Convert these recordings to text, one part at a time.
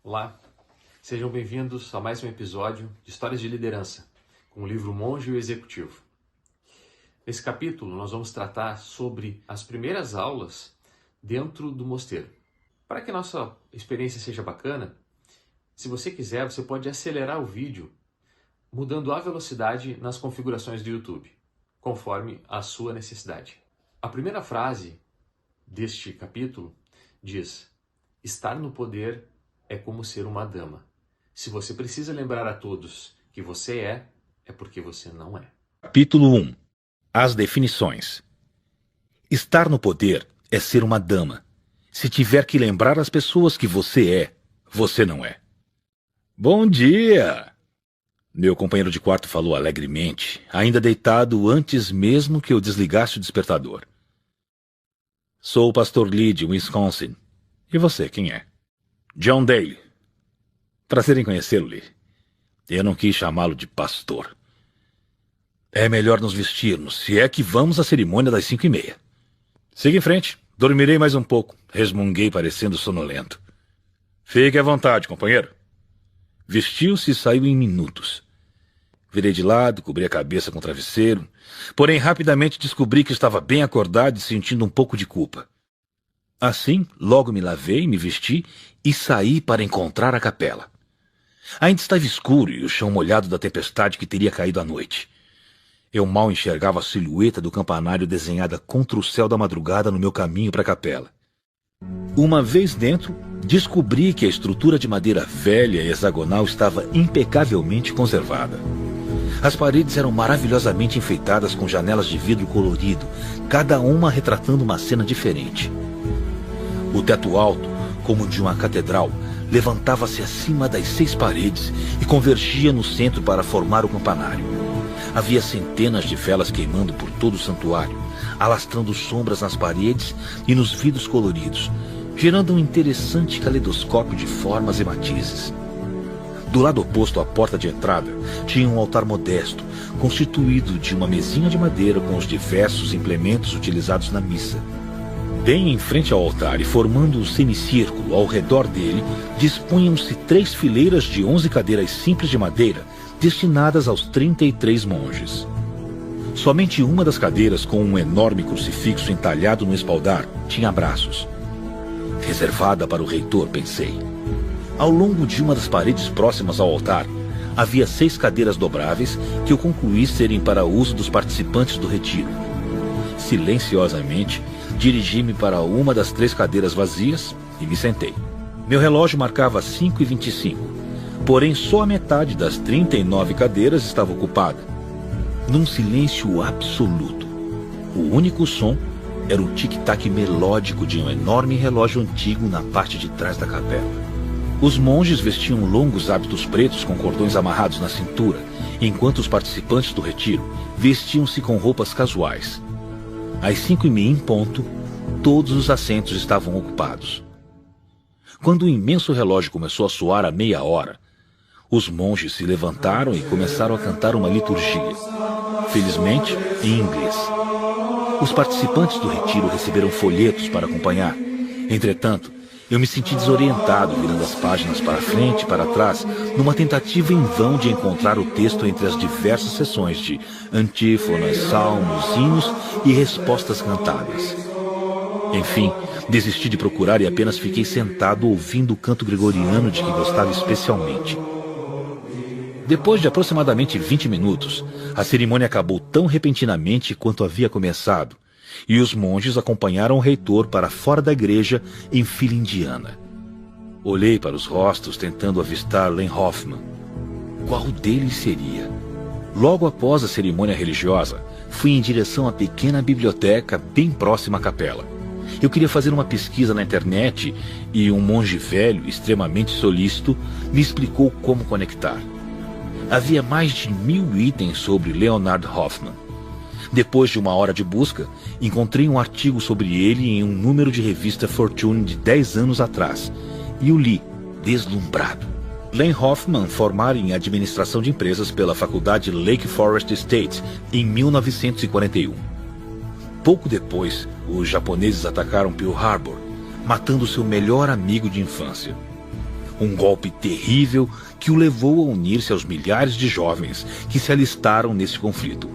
Olá, sejam bem-vindos a mais um episódio de Histórias de Liderança, com o livro Monge e o Executivo. Nesse capítulo, nós vamos tratar sobre as primeiras aulas dentro do mosteiro. Para que a nossa experiência seja bacana, se você quiser, você pode acelerar o vídeo mudando a velocidade nas configurações do YouTube, conforme a sua necessidade. A primeira frase deste capítulo diz: estar no poder é como ser uma dama. Se você precisa lembrar a todos que você é porque você não é. Capítulo 1. As definições. Estar no poder é ser uma dama. Se tiver que lembrar às pessoas que você não é. Bom dia! Meu companheiro de quarto falou alegremente, ainda deitado antes mesmo que eu desligasse o despertador. Sou o pastor Lee de Wisconsin. E você, quem é? John Daly. Prazer em conhecê-lo, Lee. Eu não quis chamá-lo de pastor. É melhor nos vestirmos, se é que vamos à cerimônia das 5:30. Siga em frente. Dormirei mais um pouco. Resmunguei, parecendo sonolento. Fique à vontade, companheiro. Vestiu-se e saiu em minutos. Virei de lado, cobri a cabeça com o travesseiro, porém rapidamente descobri que estava bem acordado e sentindo um pouco de culpa. Assim, logo me lavei, me vesti e saí para encontrar a capela. Ainda estava escuro e o chão molhado da tempestade que teria caído à noite. Eu mal enxergava a silhueta do campanário desenhada contra o céu da madrugada no meu caminho para a capela. Uma vez dentro, descobri que a estrutura de madeira velha e hexagonal estava impecavelmente conservada. As paredes eram maravilhosamente enfeitadas com janelas de vidro colorido, cada uma retratando uma cena diferente. O teto alto, como o de uma catedral, levantava-se acima das 6 paredes e convergia no centro para formar o campanário. Havia centenas de velas queimando por todo o santuário, alastrando sombras nas paredes e nos vidros coloridos, gerando um interessante caleidoscópio de formas e matizes. Do lado oposto à porta de entrada, tinha um altar modesto, constituído de uma mesinha de madeira com os diversos implementos utilizados na missa. Bem em frente ao altar e formando um semicírculo ao redor dele, dispunham-se 3 fileiras de 11 cadeiras simples de madeira, destinadas aos 33 monges. Somente uma das cadeiras, com um enorme crucifixo entalhado no espaldar, tinha braços. Reservada para o reitor, pensei. Ao longo de uma das paredes próximas ao altar, havia 6 cadeiras dobráveis que eu concluí serem para uso dos participantes do retiro. Silenciosamente, dirigi-me para uma das 3 cadeiras vazias e me sentei. Meu relógio marcava 5:25, porém só a metade das 39 cadeiras estava ocupada. Num silêncio absoluto, o único som era o tic-tac melódico de um enorme relógio antigo na parte de trás da capela. Os monges vestiam longos hábitos pretos com cordões amarrados na cintura, enquanto os participantes do retiro vestiam-se com roupas casuais. Às 5:30 em ponto, todos os assentos estavam ocupados. Quando o imenso relógio começou a soar à 30 hora, os monges se levantaram e começaram a cantar uma liturgia, felizmente em inglês. Os participantes do retiro receberam folhetos para acompanhar. Entretanto, eu me senti desorientado, virando as páginas para frente e para trás, numa tentativa em vão de encontrar o texto entre as diversas seções de antífonas, salmos, hinos e respostas cantadas. Enfim, desisti de procurar e apenas fiquei sentado ouvindo o canto gregoriano de que gostava especialmente. Depois de aproximadamente 20 minutos, a cerimônia acabou tão repentinamente quanto havia começado, e os monges acompanharam o reitor para fora da igreja em fila indiana. Olhei para os rostos tentando avistar Len Hoffman. Qual deles seria? Logo após a cerimônia religiosa, fui em direção à pequena biblioteca bem próxima à capela. Eu queria fazer uma pesquisa na internet e um monge velho, extremamente solícito, me explicou como conectar. Havia mais de 1000 itens sobre Leonard Hoffman. Depois de uma hora de busca, encontrei um artigo sobre ele em um número de revista Fortune de 10 anos atrás, e o li, deslumbrado. Len Hoffman formara em administração de empresas pela faculdade Lake Forest State em 1941. Pouco depois, os japoneses atacaram Pearl Harbor, matando seu melhor amigo de infância. Um golpe terrível que o levou a unir-se aos milhares de jovens que se alistaram nesse conflito.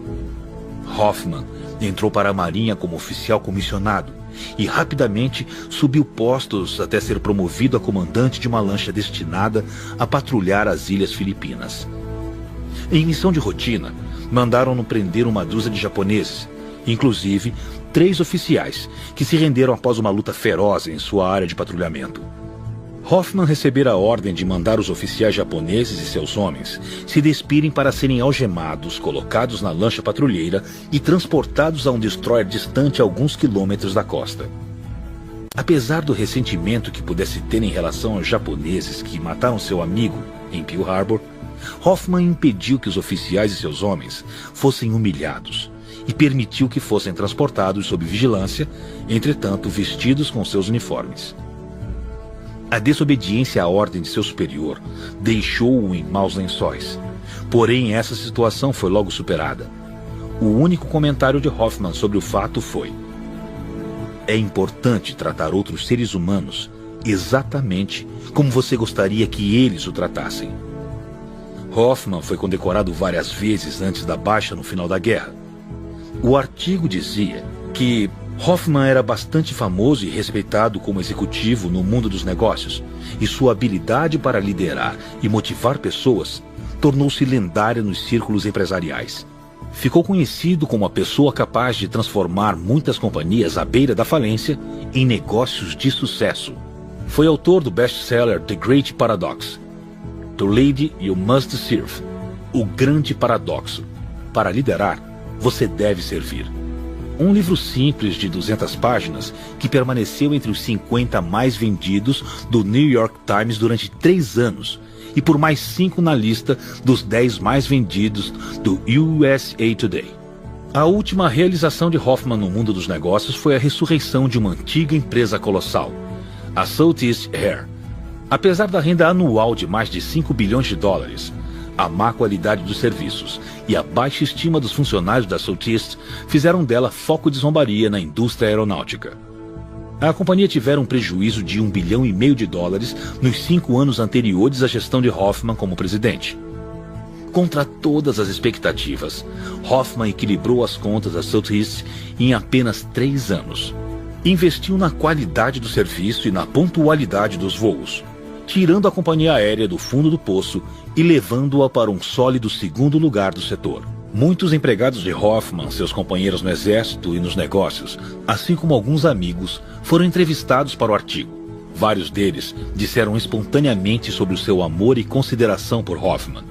Hoffman entrou para a Marinha como oficial comissionado e rapidamente subiu postos até ser promovido a comandante de uma lancha destinada a patrulhar as ilhas Filipinas. Em missão de rotina, mandaram-no prender uma dúzia de japoneses, inclusive 3 oficiais, que se renderam após uma luta feroz em sua área de patrulhamento. Hoffman recebera a ordem de mandar os oficiais japoneses e seus homens se despirem para serem algemados, colocados na lancha patrulheira e transportados a um destroyer distante a alguns quilômetros da costa. Apesar do ressentimento que pudesse ter em relação aos japoneses que mataram seu amigo em Pearl Harbor, Hoffman impediu que os oficiais e seus homens fossem humilhados e permitiu que fossem transportados sob vigilância, entretanto vestidos com seus uniformes. A desobediência à ordem de seu superior deixou-o em maus lençóis. Porém, essa situação foi logo superada. O único comentário de Hoffman sobre o fato foi: é importante tratar outros seres humanos exatamente como você gostaria que eles o tratassem. Hoffman foi condecorado várias vezes antes da baixa no final da guerra. O artigo dizia que Hoffman era bastante famoso e respeitado como executivo no mundo dos negócios, e sua habilidade para liderar e motivar pessoas tornou-se lendária nos círculos empresariais. Ficou conhecido como a pessoa capaz de transformar muitas companhias à beira da falência em negócios de sucesso. Foi autor do best-seller The Great Paradox, The Lady You Must Serve, O Grande Paradoxo. Para liderar, você deve servir. Um livro simples de 200 páginas que permaneceu entre os 50 mais vendidos do New York Times durante 3 anos e por mais 5 na lista dos 10 mais vendidos do USA Today. A última realização de Hoffman no mundo dos negócios foi a ressurreição de uma antiga empresa colossal, a Southeast Air. Apesar da renda anual de mais de 5 bilhões de dólares, a má qualidade dos serviços e a baixa estima dos funcionários da Southeast fizeram dela foco de zombaria na indústria aeronáutica. A companhia tivera um prejuízo de $1,5 bilhão nos 5 anos anteriores à gestão de Hoffman como presidente. Contra todas as expectativas, Hoffman equilibrou as contas da Southeast em apenas 3 anos. Investiu na qualidade do serviço e na pontualidade dos voos, tirando a companhia aérea do fundo do poço e levando-a para um sólido 2º lugar do setor. Muitos empregados de Hoffman, seus companheiros no exército e nos negócios, assim como alguns amigos, foram entrevistados para o artigo. Vários deles disseram espontaneamente sobre o seu amor e consideração por Hoffman.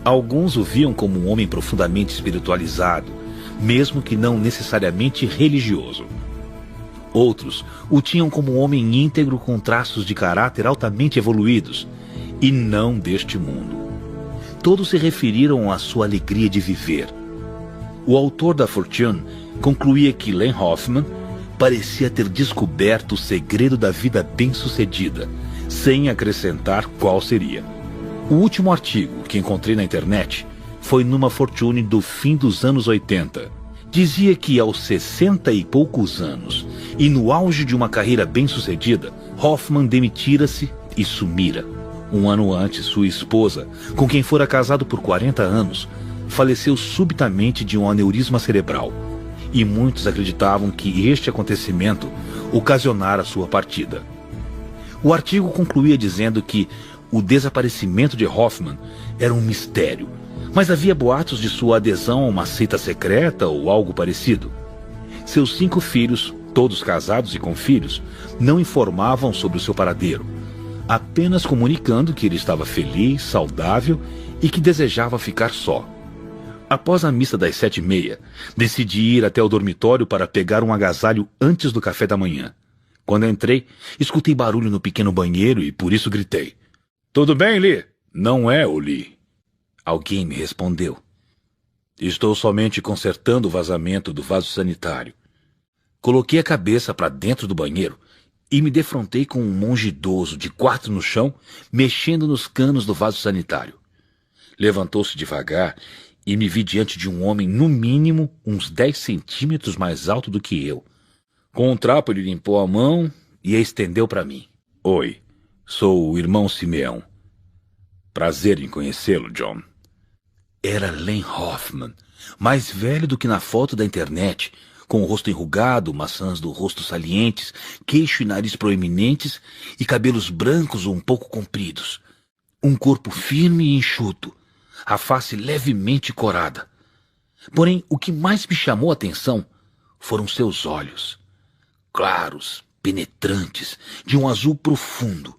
Alguns o viam como um homem profundamente espiritualizado, mesmo que não necessariamente religioso. Outros o tinham como um homem íntegro com traços de caráter altamente evoluídos, e não deste mundo. Todos se referiram à sua alegria de viver. O autor da Fortune concluía que Len Hoffman parecia ter descoberto o segredo da vida bem-sucedida, sem acrescentar qual seria. O último artigo que encontrei na internet foi numa Fortune do fim dos anos 80. Dizia que aos 60 e poucos anos, e no auge de uma carreira bem-sucedida, Hoffman demitira-se e sumira. Um ano antes, sua esposa, com quem fora casado por 40 anos, faleceu subitamente de um aneurisma cerebral, e muitos acreditavam que este acontecimento ocasionara sua partida. O artigo concluía dizendo que o desaparecimento de Hoffman era um mistério, mas havia boatos de sua adesão a uma seita secreta ou algo parecido. Seus 5 filhos, todos casados e com filhos, não informavam sobre o seu paradeiro, apenas comunicando que ele estava feliz, saudável e que desejava ficar só. Após a missa das 7h30, decidi ir até o dormitório para pegar um agasalho antes do café da manhã. Quando entrei, escutei barulho no pequeno banheiro e por isso gritei: "Tudo bem, Lee?" "Não é o Lee." Alguém me respondeu: "Estou somente consertando o vazamento do vaso sanitário." Coloquei a cabeça para dentro do banheiro e me defrontei com um monge idoso de 4 no chão, mexendo nos canos do vaso sanitário. Levantou-se devagar e me vi diante de um homem no mínimo uns 10 centímetros mais alto do que eu. Com um trapo ele limpou a mão e a estendeu para mim. "Oi, Sou o irmão Simeão. Prazer em conhecê-lo, John. Era Len Hoffman, mais velho do que na foto da internet, com o rosto enrugado, maçãs do rosto salientes, queixo e nariz proeminentes e cabelos brancos um pouco compridos. Um corpo firme e enxuto, a face levemente corada. Porém, o que mais me chamou a atenção foram seus olhos. Claros, penetrantes, de um azul profundo.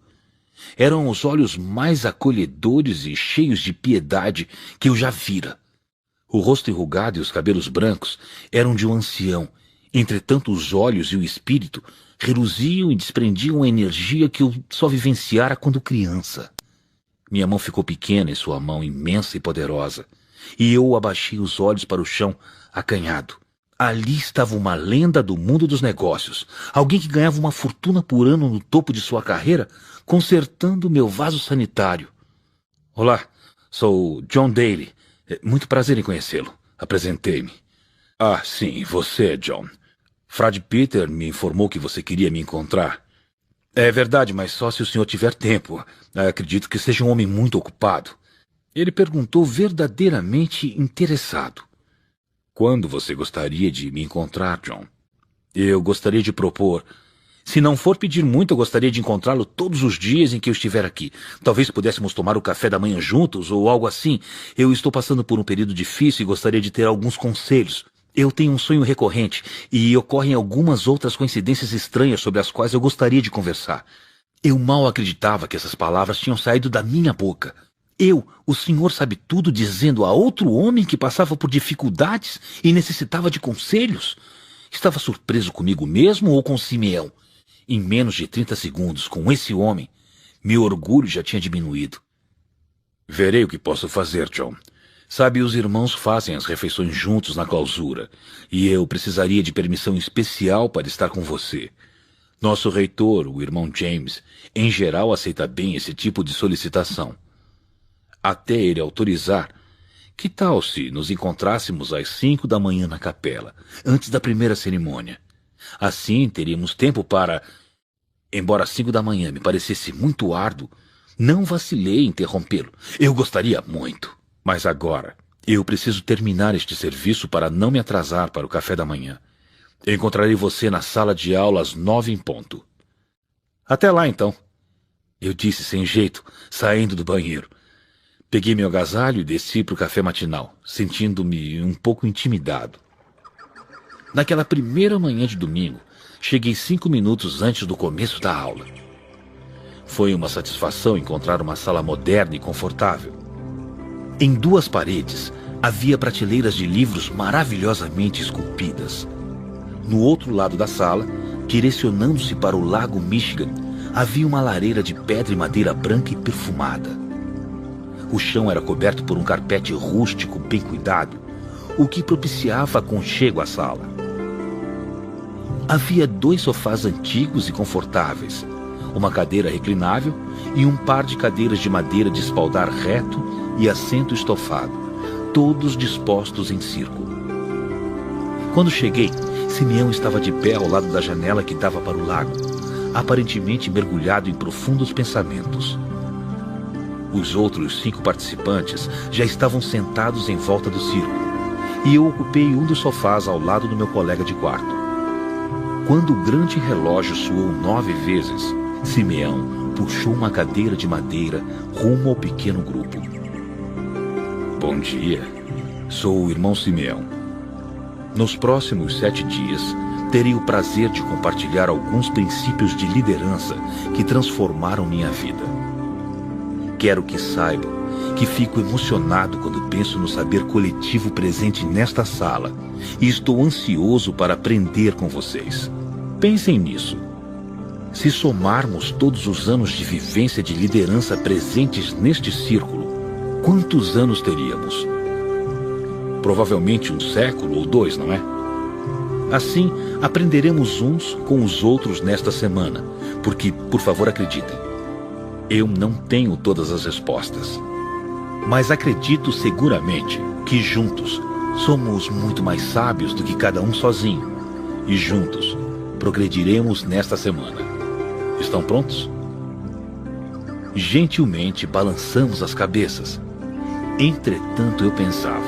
Eram os olhos mais acolhedores e cheios de piedade que eu já vira. O rosto enrugado e os cabelos brancos eram de um ancião. Entretanto, os olhos e o espírito reluziam e desprendiam uma energia que eu só vivenciara quando criança. Minha mão ficou pequena em sua mão imensa e poderosa, e eu abaixei os olhos para o chão, acanhado. Ali estava uma lenda do mundo dos negócios, alguém que ganhava uma fortuna por ano no topo de sua carreira, consertando meu vaso sanitário. Olá, sou John Daly. Muito prazer em conhecê-lo. Apresentei-me. Ah, sim, você, John. Frade Peter me informou que você queria me encontrar. É verdade, mas só se o senhor tiver tempo. Acredito que seja um homem muito ocupado. Ele perguntou verdadeiramente interessado. Quando você gostaria de me encontrar, John? Eu gostaria de propor... Se não for pedir muito, eu gostaria de encontrá-lo todos os dias em que eu estiver aqui. Talvez pudéssemos tomar o café da manhã juntos ou algo assim. Eu estou passando por um período difícil e gostaria de ter alguns conselhos. Eu tenho um sonho recorrente e ocorrem algumas outras coincidências estranhas sobre as quais eu gostaria de conversar. Eu mal acreditava que essas palavras tinham saído da minha boca. Eu, o senhor sabe tudo, dizendo a outro homem que passava por dificuldades e necessitava de conselhos? Estava surpreso comigo mesmo ou com Simeão? Em menos de 30 segundos, com esse homem, meu orgulho já tinha diminuído. Verei o que posso fazer, John. Sabe, os irmãos fazem as refeições juntos na clausura, e eu precisaria de permissão especial para estar com você. Nosso reitor, o irmão James, em geral aceita bem esse tipo de solicitação. Até ele autorizar, que tal se nos encontrássemos às 5 da manhã na capela, antes da primeira cerimônia? Assim teríamos tempo para... Embora 5 da manhã me parecesse muito árduo, não vacilei em interrompê-lo. Eu gostaria muito. Mas agora, eu preciso terminar este serviço para não me atrasar para o café da manhã. Encontrarei você na sala de aula às 9 em ponto. Até lá, então. Eu disse sem jeito, saindo do banheiro. Peguei meu agasalho e desci para o café matinal, sentindo-me um pouco intimidado. Naquela primeira manhã de domingo, cheguei 5 minutos antes do começo da aula. Foi uma satisfação encontrar uma sala moderna e confortável. Em 2 paredes, havia prateleiras de livros maravilhosamente esculpidas. No outro lado da sala, direcionando-se para o lago Michigan, havia uma lareira de pedra e madeira branca e perfumada. O chão era coberto por um carpete rústico bem cuidado, o que propiciava aconchego à sala. Havia 2 sofás antigos e confortáveis, uma cadeira reclinável e um par de cadeiras de madeira de espaldar reto e assento estofado, todos dispostos em círculo. Quando cheguei, Simeão estava de pé ao lado da janela que dava para o lago, aparentemente mergulhado em profundos pensamentos. Os outros 5 participantes já estavam sentados em volta do círculo, e eu ocupei um dos sofás ao lado do meu colega de quarto. Quando o grande relógio soou 9 vezes, Simeão puxou uma cadeira de madeira rumo ao pequeno grupo. Bom dia, sou o irmão Simeão. Nos próximos 7 dias, terei o prazer de compartilhar alguns princípios de liderança que transformaram minha vida. Quero que saibam que fico emocionado quando penso no saber coletivo presente nesta sala e estou ansioso para aprender com vocês. Pensem nisso. Se somarmos todos os anos de vivência de liderança presentes neste círculo, quantos anos teríamos? Provavelmente 1 século ou 2, não é? Assim, aprenderemos uns com os outros nesta semana, porque, por favor, acreditem, eu não tenho todas as respostas. Mas acredito seguramente que juntos somos muito mais sábios do que cada um sozinho. E juntos progrediremos nesta semana. Estão prontos? Gentilmente balançamos as cabeças. Entretanto, eu pensava: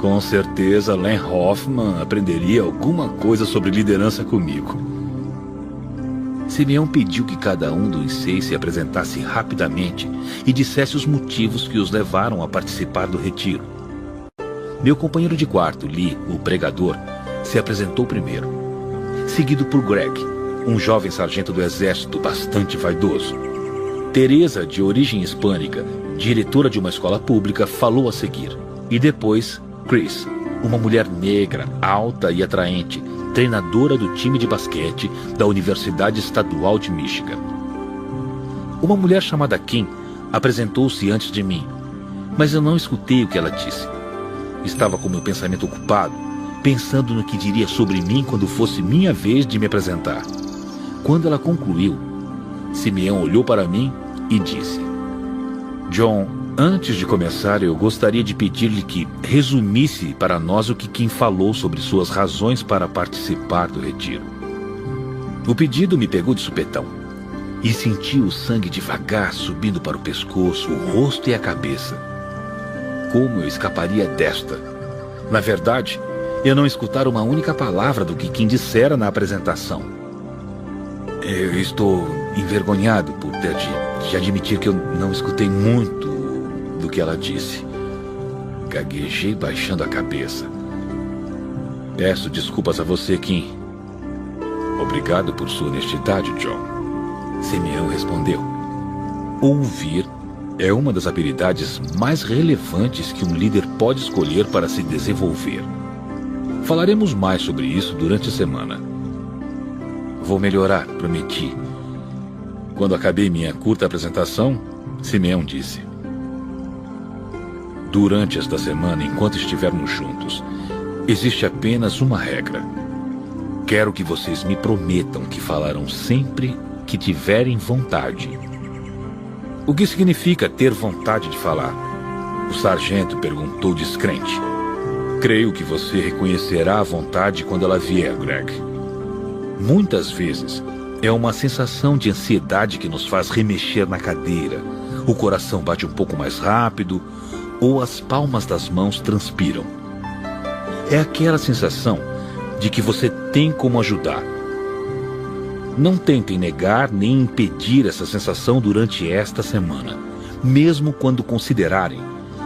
com certeza Len Hoffman aprenderia alguma coisa sobre liderança comigo. Simeão pediu que cada um dos 6 se apresentasse rapidamente e dissesse os motivos que os levaram a participar do retiro. Meu companheiro de quarto, Lee, o pregador, se apresentou primeiro, seguido por Greg, um jovem sargento do exército bastante vaidoso. Teresa, de origem hispânica, diretora de uma escola pública, falou a seguir. E depois, Chris, uma mulher negra, alta e atraente, treinadora do time de basquete da Universidade Estadual de Michigan. Uma mulher chamada Kim apresentou-se antes de mim, mas eu não escutei o que ela disse. Estava com meu pensamento ocupado, pensando no que diria sobre mim quando fosse minha vez de me apresentar. Quando ela concluiu, Simeão olhou para mim e disse: John, antes de começar, eu gostaria de pedir-lhe que resumisse para nós o que Kim falou sobre suas razões para participar do retiro. O pedido me pegou de supetão e senti o sangue devagar subindo para o pescoço, o rosto e a cabeça. Como eu escaparia desta? Na verdade, eu não escutara uma única palavra do que Kim dissera na apresentação. Eu estou envergonhado por ter de admitir que eu não escutei muito do que ela disse. Gaguejei baixando a cabeça. Peço desculpas a você, Kim. Obrigado por sua honestidade, John. Simeão respondeu. Ouvir é uma das habilidades mais relevantes que um líder pode escolher para se desenvolver. Falaremos mais sobre isso durante a semana. Vou melhorar, prometi. Quando acabei minha curta apresentação, Simeão disse: durante esta semana, enquanto estivermos juntos, existe apenas uma regra. Quero que vocês me prometam que falarão sempre que tiverem vontade. O que significa ter vontade de falar? O sargento perguntou descrente. Creio que você reconhecerá a vontade quando ela vier, Greg. Muitas vezes, é uma sensação de ansiedade que nos faz remexer na cadeira. O coração bate um pouco mais rápido ou as palmas das mãos transpiram. É aquela sensação de que você tem como ajudar. Não tentem negar nem impedir essa sensação durante esta semana, mesmo quando considerarem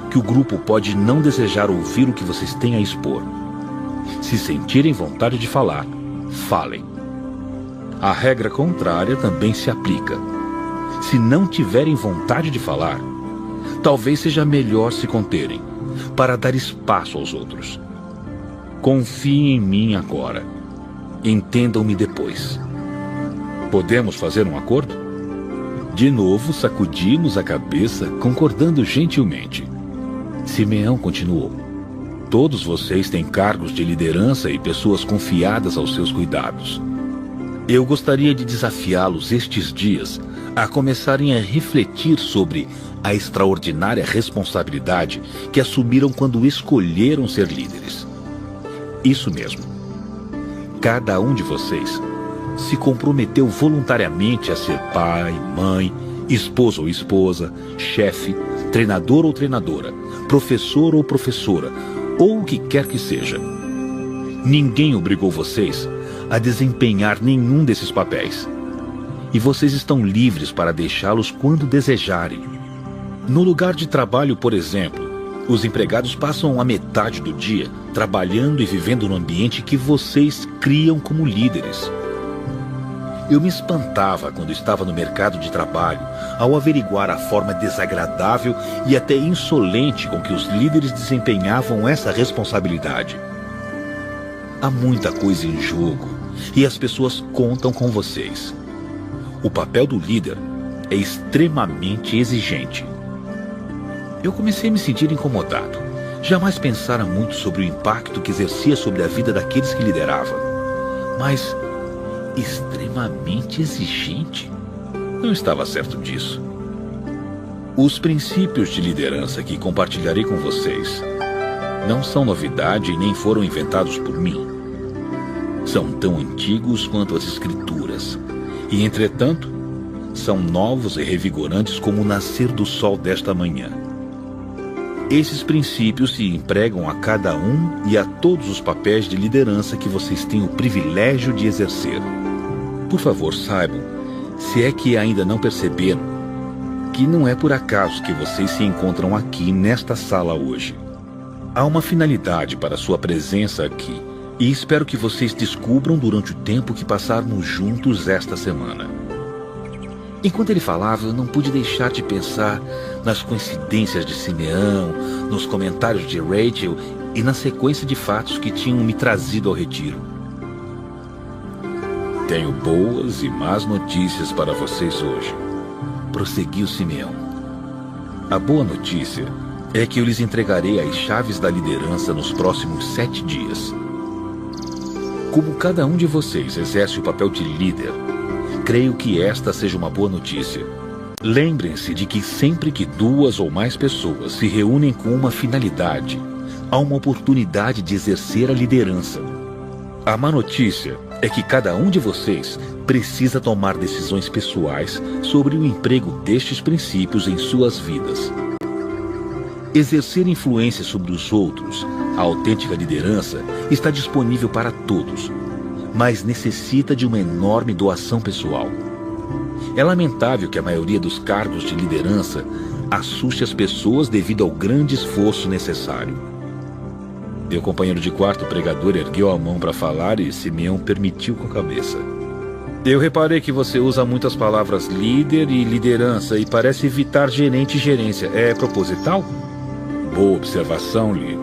que o grupo pode não desejar ouvir o que vocês têm a expor. Se sentirem vontade de falar, falem. A regra contrária também se aplica. Se não tiverem vontade de falar, talvez seja melhor se conterem, para dar espaço aos outros. Confiem em mim agora. Entendam-me depois. Podemos fazer um acordo? De novo, sacudimos a cabeça, concordando gentilmente. Simeão continuou. Todos vocês têm cargos de liderança e pessoas confiadas aos seus cuidados. Eu gostaria de desafiá-los estes dias a começarem a refletir sobre a extraordinária responsabilidade que assumiram quando escolheram ser líderes. Isso mesmo. Cada um de vocês se comprometeu voluntariamente a ser pai, mãe, esposo ou esposa, chefe, treinador ou treinadora, professor ou professora, ou o que quer que seja. Ninguém obrigou vocês a desempenhar nenhum desses papéis. E vocês estão livres para deixá-los quando desejarem. No lugar de trabalho, por exemplo, os empregados passam a metade do dia trabalhando e vivendo no ambiente que vocês criam como líderes. Eu me espantava quando estava no mercado de trabalho ao averiguar a forma desagradável e até insolente com que os líderes desempenhavam essa responsabilidade. Há muita coisa em jogo e as pessoas contam com vocês. O papel do líder é extremamente exigente. Eu comecei a me sentir incomodado. Jamais pensara muito sobre o impacto que exercia sobre a vida daqueles que liderava. Mas extremamente exigente? Não estava certo disso. Os princípios de liderança que compartilharei com vocês não são novidade e nem foram inventados por mim. São tão antigos quanto as escrituras e, entretanto, são novos e revigorantes como o nascer do sol desta manhã. Esses princípios se empregam a cada um e a todos os papéis de liderança que vocês têm o privilégio de exercer. Por favor, saibam, se é que ainda não perceberam, que não é por acaso que vocês se encontram aqui nesta sala hoje. Há uma finalidade para sua presença aqui, e espero que vocês descubram durante o tempo que passarmos juntos esta semana. Enquanto ele falava, eu não pude deixar de pensar nas coincidências de Simeão, nos comentários de Rachel e na sequência de fatos que tinham me trazido ao retiro. Tenho boas e más notícias para vocês hoje, prosseguiu Simeão. A boa notícia é que eu lhes entregarei as chaves da liderança nos próximos 7 dias. Como cada um de vocês exerce o papel de líder, creio que esta seja uma boa notícia. Lembrem-se de que sempre que 2 ou mais pessoas se reúnem com uma finalidade, há uma oportunidade de exercer a liderança. A má notícia é que cada um de vocês precisa tomar decisões pessoais sobre o emprego destes princípios em suas vidas. Exercer influência sobre os outros, a autêntica liderança, está disponível para todos, mas necessita de uma enorme doação pessoal. É lamentável que a maioria dos cargos de liderança assuste as pessoas devido ao grande esforço necessário. Meu companheiro de quarto pregador ergueu a mão para falar e Simeão permitiu com a cabeça. Eu reparei que você usa muitas palavras líder e liderança e parece evitar gerente e gerência. É proposital? Boa observação, Lee.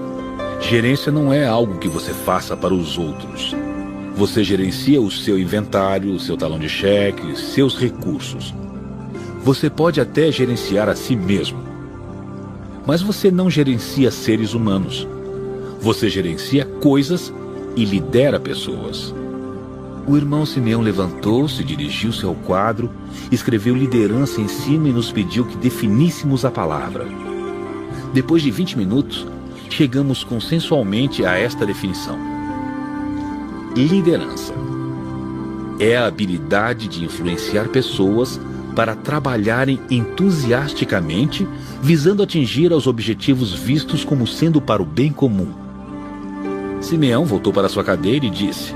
Gerência não é algo que você faça para os outros. Você gerencia o seu inventário, o seu talão de cheques, seus recursos. Você pode até gerenciar a si mesmo. Mas você não gerencia seres humanos. Você gerencia coisas e lidera pessoas. O irmão Simeão levantou-se, dirigiu-se ao quadro, escreveu liderança em cima e nos pediu que definíssemos a palavra. Depois de 20 minutos, chegamos consensualmente a esta definição. Liderança é a habilidade de influenciar pessoas para trabalharem entusiasticamente, visando atingir aos objetivos vistos como sendo para o bem comum. Simeão voltou para sua cadeira e disse: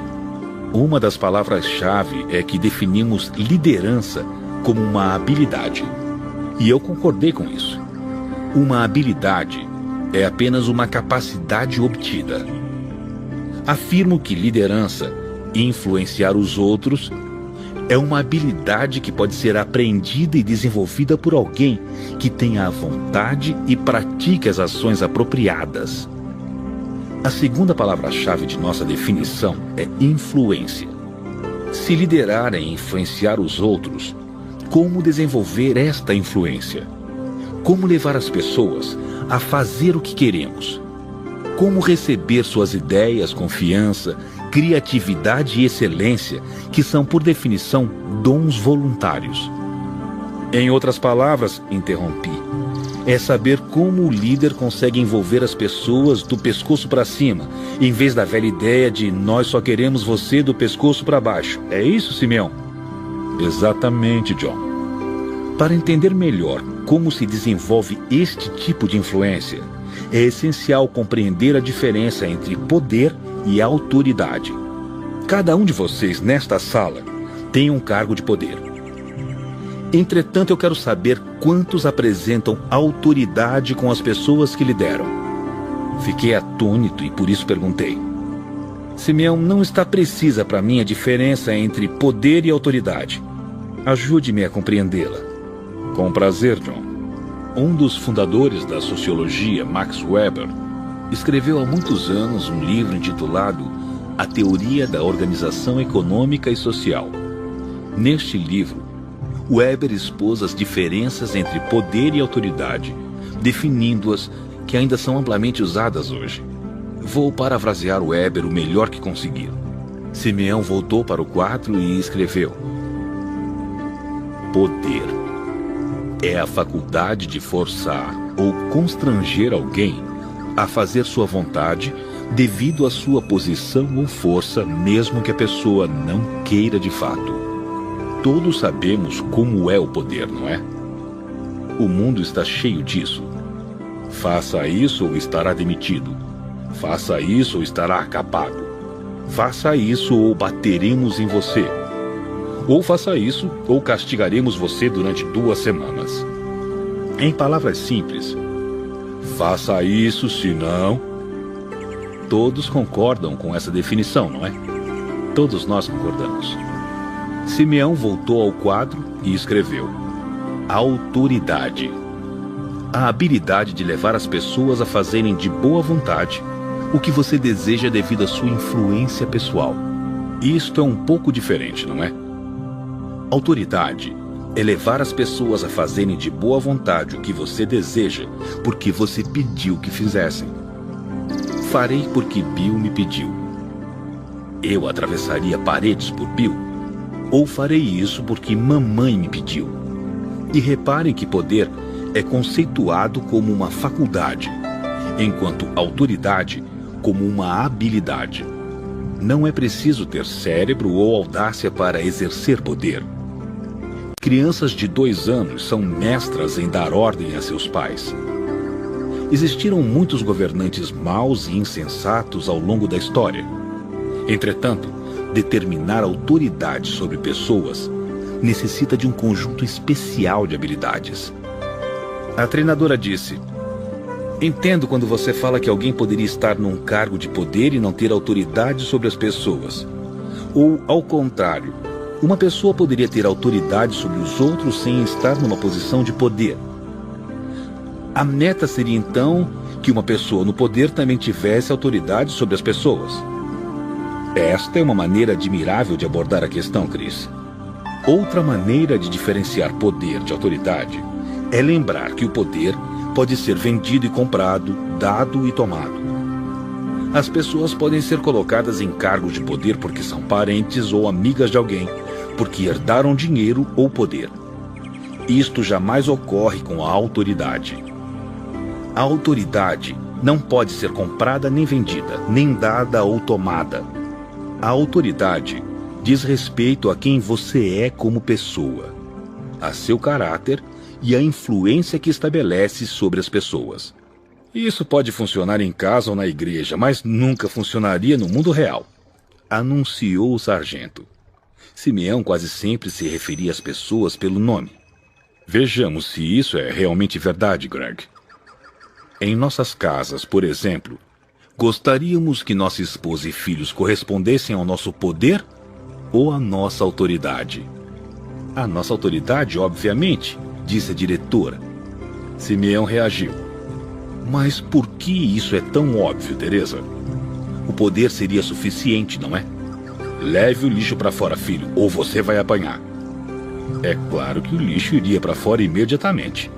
uma das palavras-chave é que definimos liderança como uma habilidade. E eu concordei com isso. Uma habilidade é apenas uma capacidade obtida. Afirmo que liderança, influenciar os outros, é uma habilidade que pode ser aprendida e desenvolvida por alguém que tenha a vontade e pratique as ações apropriadas. A segunda palavra-chave de nossa definição é influência. Se liderar é influenciar os outros, como desenvolver esta influência? Como levar as pessoas a fazer o que queremos? Como receber suas ideias, confiança, criatividade e excelência, que são, por definição, dons voluntários? Em outras palavras, interrompi, é saber como o líder consegue envolver as pessoas do pescoço para cima, em vez da velha ideia de nós só queremos você do pescoço para baixo. É isso, Simeão? Exatamente, John. Para entender melhor como se desenvolve este tipo de influência, é essencial compreender a diferença entre poder e autoridade. Cada um de vocês nesta sala tem um cargo de poder. Entretanto, eu quero saber quantos apresentam autoridade com as pessoas que lideram. Fiquei atônito e por isso perguntei. Simeão, não está precisa para mim a diferença entre poder e autoridade. Ajude-me a compreendê-la. Com prazer, John. Um dos fundadores da sociologia, Max Weber, escreveu há muitos anos um livro intitulado A Teoria da Organização Econômica e Social. Neste livro, Weber expôs as diferenças entre poder e autoridade, definindo-as que ainda são amplamente usadas hoje. Vou parafrasear Weber o melhor que conseguir. Simeão voltou para o quadro e escreveu: poder é a faculdade de forçar ou constranger alguém a fazer sua vontade devido à sua posição ou força, mesmo que a pessoa não queira de fato. Todos sabemos como é o poder, não é? O mundo está cheio disso. Faça isso ou estará demitido. Faça isso ou estará acabado. Faça isso ou bateremos em você. Ou faça isso ou castigaremos você durante 2 semanas. Em palavras simples, faça isso, senão... Todos concordam com essa definição, não é? Todos nós concordamos. Simeão voltou ao quadro e escreveu: autoridade. A habilidade de levar as pessoas a fazerem de boa vontade o que você deseja devido à sua influência pessoal. Isto é um pouco diferente, não é? Autoridade é levar as pessoas a fazerem de boa vontade o que você deseja porque você pediu que fizessem. Farei porque Bill me pediu. Eu atravessaria paredes por Bill? Ou farei isso porque mamãe me pediu? E reparem que poder é conceituado como uma faculdade, enquanto autoridade como uma habilidade. Não é preciso ter cérebro ou audácia para exercer poder. Crianças de 2 anos são mestras em dar ordem a seus pais. Existiram muitos governantes maus e insensatos ao longo da história. Entretanto, determinar autoridade sobre pessoas necessita de um conjunto especial de habilidades. A treinadora disse: entendo quando você fala que alguém poderia estar num cargo de poder e não ter autoridade sobre as pessoas. Ou, ao contrário, uma pessoa poderia ter autoridade sobre os outros sem estar numa posição de poder. A meta seria, então, que uma pessoa no poder também tivesse autoridade sobre as pessoas. Esta é uma maneira admirável de abordar a questão, Chris. Outra maneira de diferenciar poder de autoridade é lembrar que o poder pode ser vendido e comprado, dado e tomado. As pessoas podem ser colocadas em cargos de poder porque são parentes ou amigas de alguém, porque herdaram dinheiro ou poder. Isto jamais ocorre com a autoridade. A autoridade não pode ser comprada nem vendida, nem dada ou tomada. A autoridade diz respeito a quem você é como pessoa, a seu caráter e a influência que estabelece sobre as pessoas. Isso pode funcionar em casa ou na igreja, mas nunca funcionaria no mundo real, anunciou o sargento. Simeão quase sempre se referia às pessoas pelo nome. Vejamos se isso é realmente verdade, Greg. Em nossas casas, por exemplo, gostaríamos que nossa esposa e filhos correspondessem ao nosso poder ou à nossa autoridade? A nossa autoridade, obviamente, disse a diretora. Simeão reagiu. Mas por que isso é tão óbvio, Teresa? O poder seria suficiente, não é? Leve o lixo para fora, filho, ou você vai apanhar. É claro que o lixo iria para fora imediatamente.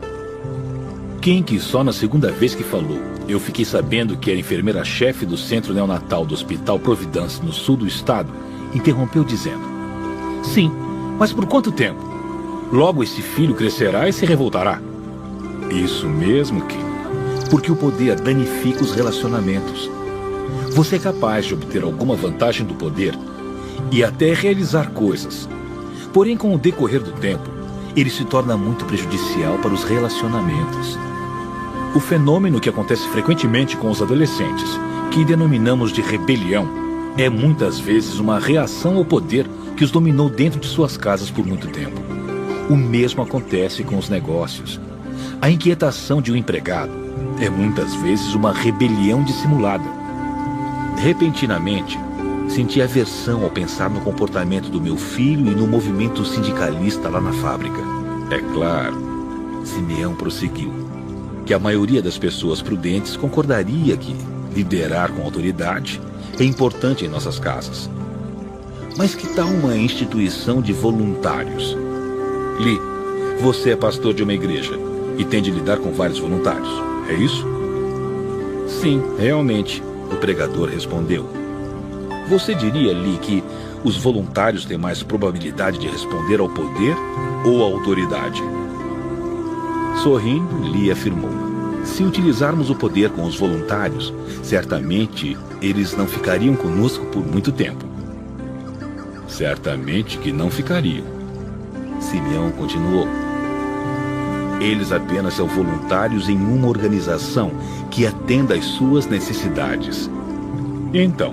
Quem que só na segunda vez que falou, eu fiquei sabendo que era enfermeira-chefe do Centro Neonatal do Hospital Providence, no sul do estado, interrompeu dizendo: sim, mas por quanto tempo? Logo esse filho crescerá e se revoltará. Isso mesmo, Kim. Porque o poder danifica os relacionamentos. Você é capaz de obter alguma vantagem do poder e até realizar coisas. Porém, com o decorrer do tempo, ele se torna muito prejudicial para os relacionamentos. O fenômeno que acontece frequentemente com os adolescentes, que denominamos de rebelião, é muitas vezes uma reação ao poder que os dominou dentro de suas casas por muito tempo. O mesmo acontece com os negócios. A inquietação de um empregado é muitas vezes uma rebelião dissimulada. Repentinamente, senti aversão ao pensar no comportamento do meu filho e no movimento sindicalista lá na fábrica. É claro, Simeão prosseguiu, que a maioria das pessoas prudentes concordaria que liderar com autoridade é importante em nossas casas. Mas que tal uma instituição de voluntários? Lee, você é pastor de uma igreja e tem de lidar com vários voluntários, é isso? Sim, realmente, o pregador respondeu. Você diria, Lee, que os voluntários têm mais probabilidade de responder ao poder ou à autoridade? Sorrindo, Lee afirmou: se utilizarmos o poder com os voluntários, certamente eles não ficariam conosco por muito tempo. Certamente que não ficariam. Simeão continuou. Eles apenas são voluntários em uma organização que atenda às suas necessidades. Então,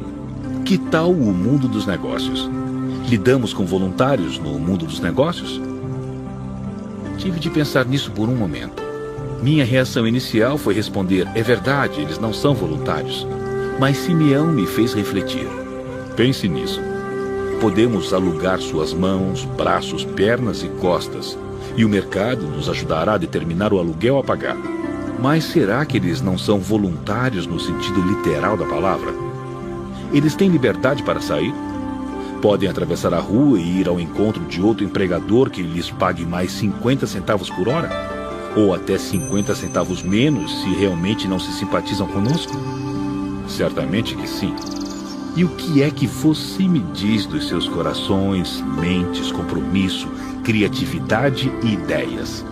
que tal o mundo dos negócios? Lidamos com voluntários no mundo dos negócios? Tive de pensar nisso por um momento. Minha reação inicial foi responder: é verdade, eles não são voluntários. Mas Simeão me fez refletir. Pense nisso. Podemos alugar suas mãos, braços, pernas e costas, e o mercado nos ajudará a determinar o aluguel a pagar. Mas será que eles não são voluntários no sentido literal da palavra? Eles têm liberdade para sair? Podem atravessar a rua e ir ao encontro de outro empregador que lhes pague mais 50 centavos por hora? Ou até 50 centavos menos se realmente não se simpatizam conosco? Certamente que sim. E o que é que você me diz dos seus corações, mentes, compromisso, criatividade e ideias?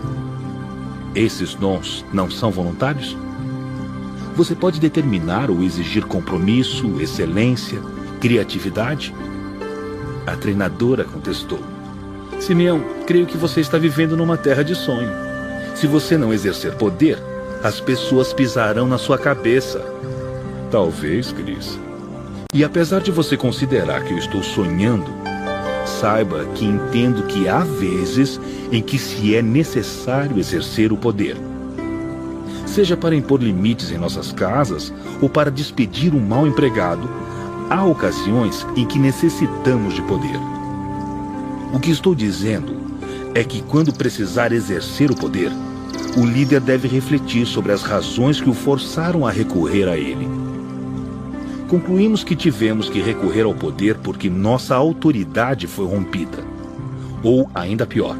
Esses dons não são voluntários? Você pode determinar ou exigir compromisso, excelência, criatividade? A treinadora contestou. Simeão, creio que você está vivendo numa terra de sonho. Se você não exercer poder, as pessoas pisarão na sua cabeça. Talvez, Cris. E apesar de você considerar que eu estou sonhando, saiba que entendo que há vezes em que se é necessário exercer o poder. Seja para impor limites em nossas casas ou para despedir um mau empregado, há ocasiões em que necessitamos de poder. O que estou dizendo é que quando precisar exercer o poder, o líder deve refletir sobre as razões que o forçaram a recorrer a ele. Concluímos que tivemos que recorrer ao poder porque nossa autoridade foi rompida. Ou, ainda pior,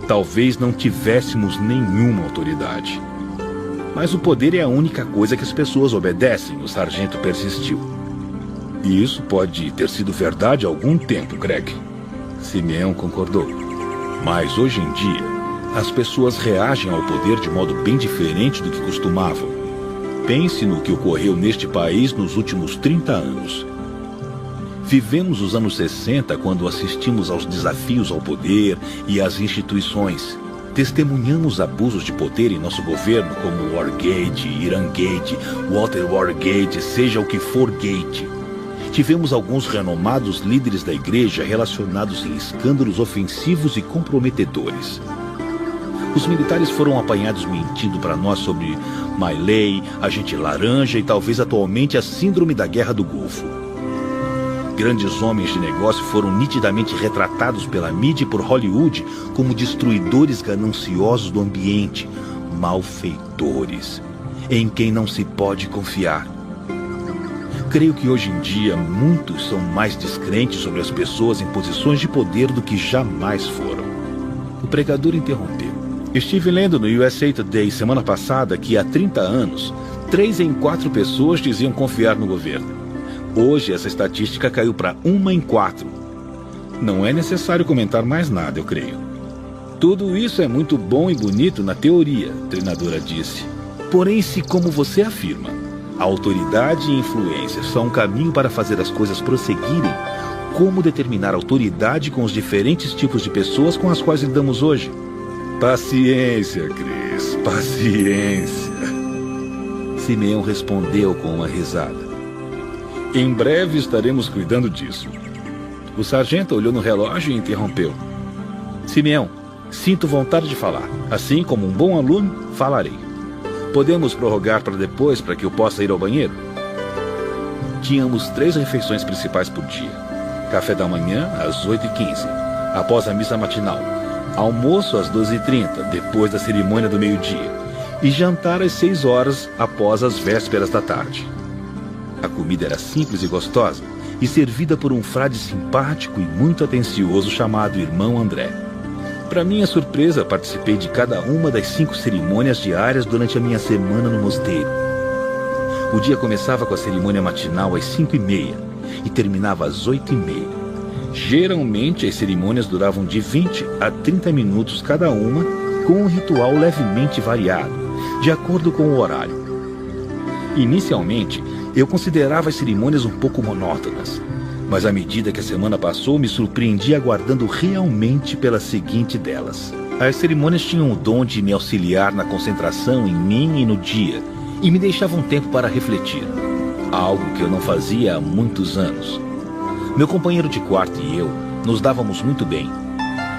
talvez não tivéssemos nenhuma autoridade. Mas o poder é a única coisa que as pessoas obedecem, o sargento persistiu. E isso pode ter sido verdade há algum tempo, Greg. Simeão concordou. Mas hoje em dia, as pessoas reagem ao poder de modo bem diferente do que costumavam. Pense no que ocorreu neste país nos últimos 30 anos. Vivemos os anos 60 quando assistimos aos desafios ao poder e às instituições. Testemunhamos abusos de poder em nosso governo, como Watergate, Irangate, Watergate, seja o que for Gate. Tivemos alguns renomados líderes da igreja relacionados em escândalos ofensivos e comprometedores. Os militares foram apanhados mentindo para nós sobre Milei, Agente Laranja e talvez atualmente a síndrome da Guerra do Golfo. Grandes homens de negócio foram nitidamente retratados pela mídia e por Hollywood como destruidores gananciosos do ambiente, malfeitores, em quem não se pode confiar. Creio que hoje em dia muitos são mais descrentes sobre as pessoas em posições de poder do que jamais foram. O pregador interrompeu. Estive lendo no USA Today semana passada que há 30 anos, 3 em 4 pessoas diziam confiar no governo. Hoje essa estatística caiu para 1 em 4. Não é necessário comentar mais nada, eu creio. Tudo isso é muito bom e bonito na teoria, a treinadora disse. Porém, se como você afirma, a autoridade e influência são um caminho para fazer as coisas prosseguirem, como determinar autoridade com os diferentes tipos de pessoas com as quais lidamos hoje? Paciência, Cris, paciência. Simeão respondeu com uma risada. Em breve estaremos cuidando disso. O sargento olhou no relógio e interrompeu. Simeão, sinto vontade de falar. Assim como um bom aluno, falarei. Podemos prorrogar para depois para que eu possa ir ao banheiro? Tínhamos 3 refeições principais por dia. Café da manhã às 8h15, após a missa matinal. Almoço às 12h30, depois da cerimônia do meio-dia. E jantar às 6 horas, após as vésperas da tarde. A comida era simples e gostosa, e servida por um frade simpático e muito atencioso chamado Irmão André. Para minha surpresa, participei de cada uma das 5 cerimônias diárias durante a minha semana no mosteiro. O dia começava com a cerimônia matinal às 5h30 e terminava às 8h30. Geralmente, as cerimônias duravam de 20 a 30 minutos cada uma, com um ritual levemente variado, de acordo com o horário. Inicialmente, eu considerava as cerimônias um pouco monótonas. Mas à medida que a semana passou, me surpreendi aguardando realmente pela seguinte delas. As cerimônias tinham o dom de me auxiliar na concentração em mim e no dia, e me deixavam tempo para refletir, algo que eu não fazia há muitos anos. Meu companheiro de quarto e eu nos dávamos muito bem.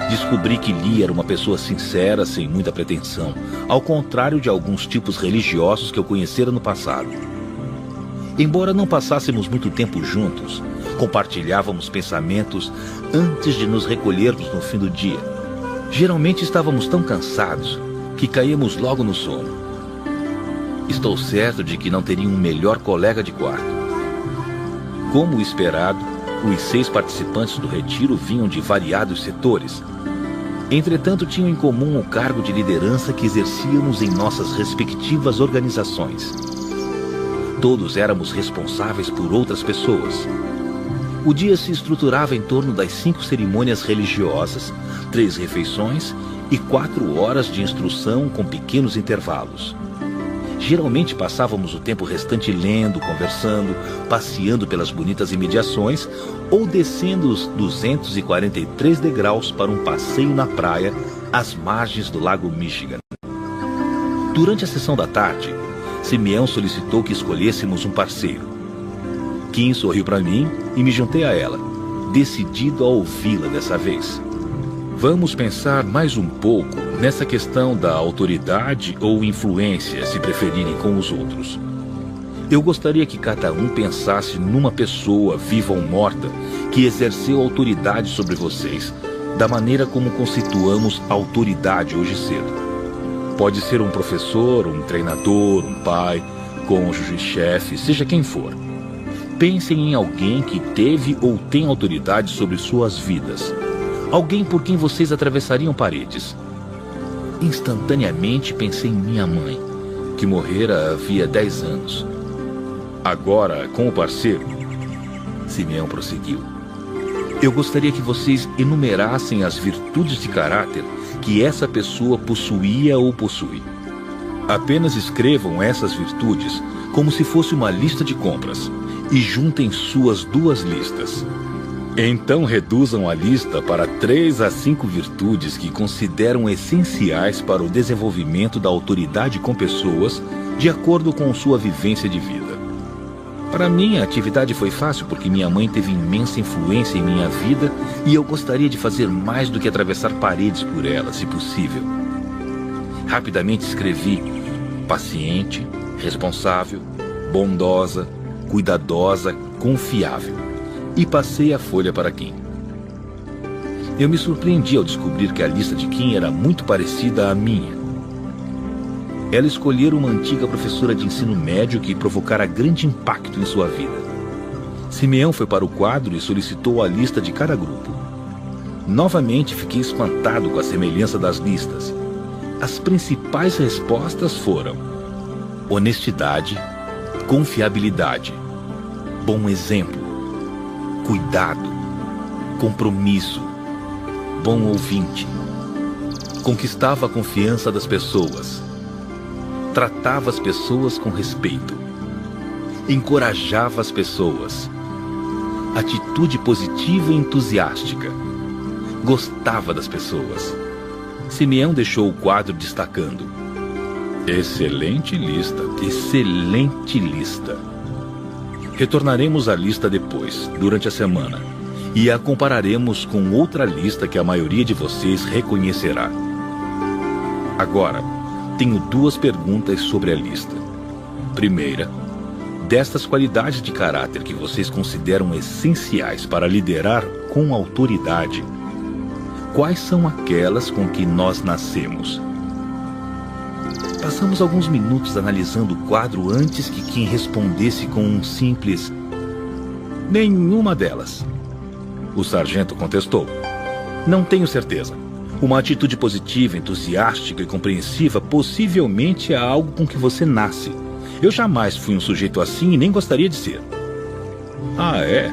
Descobri que Lee era uma pessoa sincera, sem muita pretensão, ao contrário de alguns tipos religiosos que eu conhecera no passado. Embora não passássemos muito tempo juntos, compartilhávamos pensamentos antes de nos recolhermos no fim do dia. Geralmente estávamos tão cansados que caíamos logo no sono. Estou certo de que não teria um melhor colega de quarto. Como esperado, os 6 participantes do retiro vinham de variados setores. Entretanto, tinham em comum o cargo de liderança que exercíamos em nossas respectivas organizações. Todos éramos responsáveis por outras pessoas. O dia se estruturava em torno das 5 cerimônias religiosas, 3 refeições e 4 horas de instrução com pequenos intervalos. Geralmente passávamos o tempo restante lendo, conversando, passeando pelas bonitas imediações ou descendo os 243 degraus para um passeio na praia às margens do Lago Michigan. Durante a sessão da tarde, Simeão solicitou que escolhêssemos um parceiro. Kim sorriu para mim e me juntei a ela, decidido a ouvi-la dessa vez. Vamos pensar mais um pouco nessa questão da autoridade ou influência, se preferirem, com os outros. Eu gostaria que cada um pensasse numa pessoa, viva ou morta, que exerceu autoridade sobre vocês, da maneira como constituamos a autoridade hoje cedo. Pode ser um professor, um treinador, um pai, cônjuge, chefe, seja quem for. Pensem em alguém que teve ou tem autoridade sobre suas vidas. Alguém por quem vocês atravessariam paredes. Instantaneamente pensei em minha mãe, que morrera havia 10 anos. Agora, com o parceiro, Simeão prosseguiu, eu gostaria que vocês enumerassem as virtudes de caráter que essa pessoa possuía ou possui. Apenas escrevam essas virtudes como se fosse uma lista de compras e juntem suas 2 listas. Então reduzam a lista para 3 a 5 virtudes que consideram essenciais para o desenvolvimento da autoridade com pessoas de acordo com sua vivência de vida. Para mim, a atividade foi fácil porque minha mãe teve imensa influência em minha vida e eu gostaria de fazer mais do que atravessar paredes por ela, se possível. Rapidamente escrevi paciente, responsável, bondosa, cuidadosa, confiável. E passei a folha para Kim. Eu me surpreendi ao descobrir que a lista de Kim era muito parecida à minha. Ela escolhera uma antiga professora de ensino médio que provocara grande impacto em sua vida. Simeão foi para o quadro e solicitou a lista de cada grupo. Novamente fiquei espantado com a semelhança das listas. As principais respostas foram honestidade, confiabilidade, bom exemplo, cuidado, compromisso, bom ouvinte. Conquistava a confiança das pessoas. Tratava as pessoas com respeito. Encorajava as pessoas. Atitude positiva e entusiástica. Gostava das pessoas. Simeão deixou o quadro destacando: excelente lista, excelente lista. Retornaremos à lista depois, durante a semana, e a compararemos com outra lista que a maioria de vocês reconhecerá. Agora, tenho 2 perguntas sobre a lista. Primeira, destas qualidades de caráter que vocês consideram essenciais para liderar com autoridade, quais são aquelas com que nós nascemos? Passamos alguns minutos analisando o quadro antes que Kim respondesse com um simples nenhuma delas. O sargento contestou: não tenho certeza. Uma atitude positiva, entusiástica e compreensiva possivelmente é algo com que você nasce. Eu jamais fui um sujeito assim e nem gostaria de ser. Ah, é?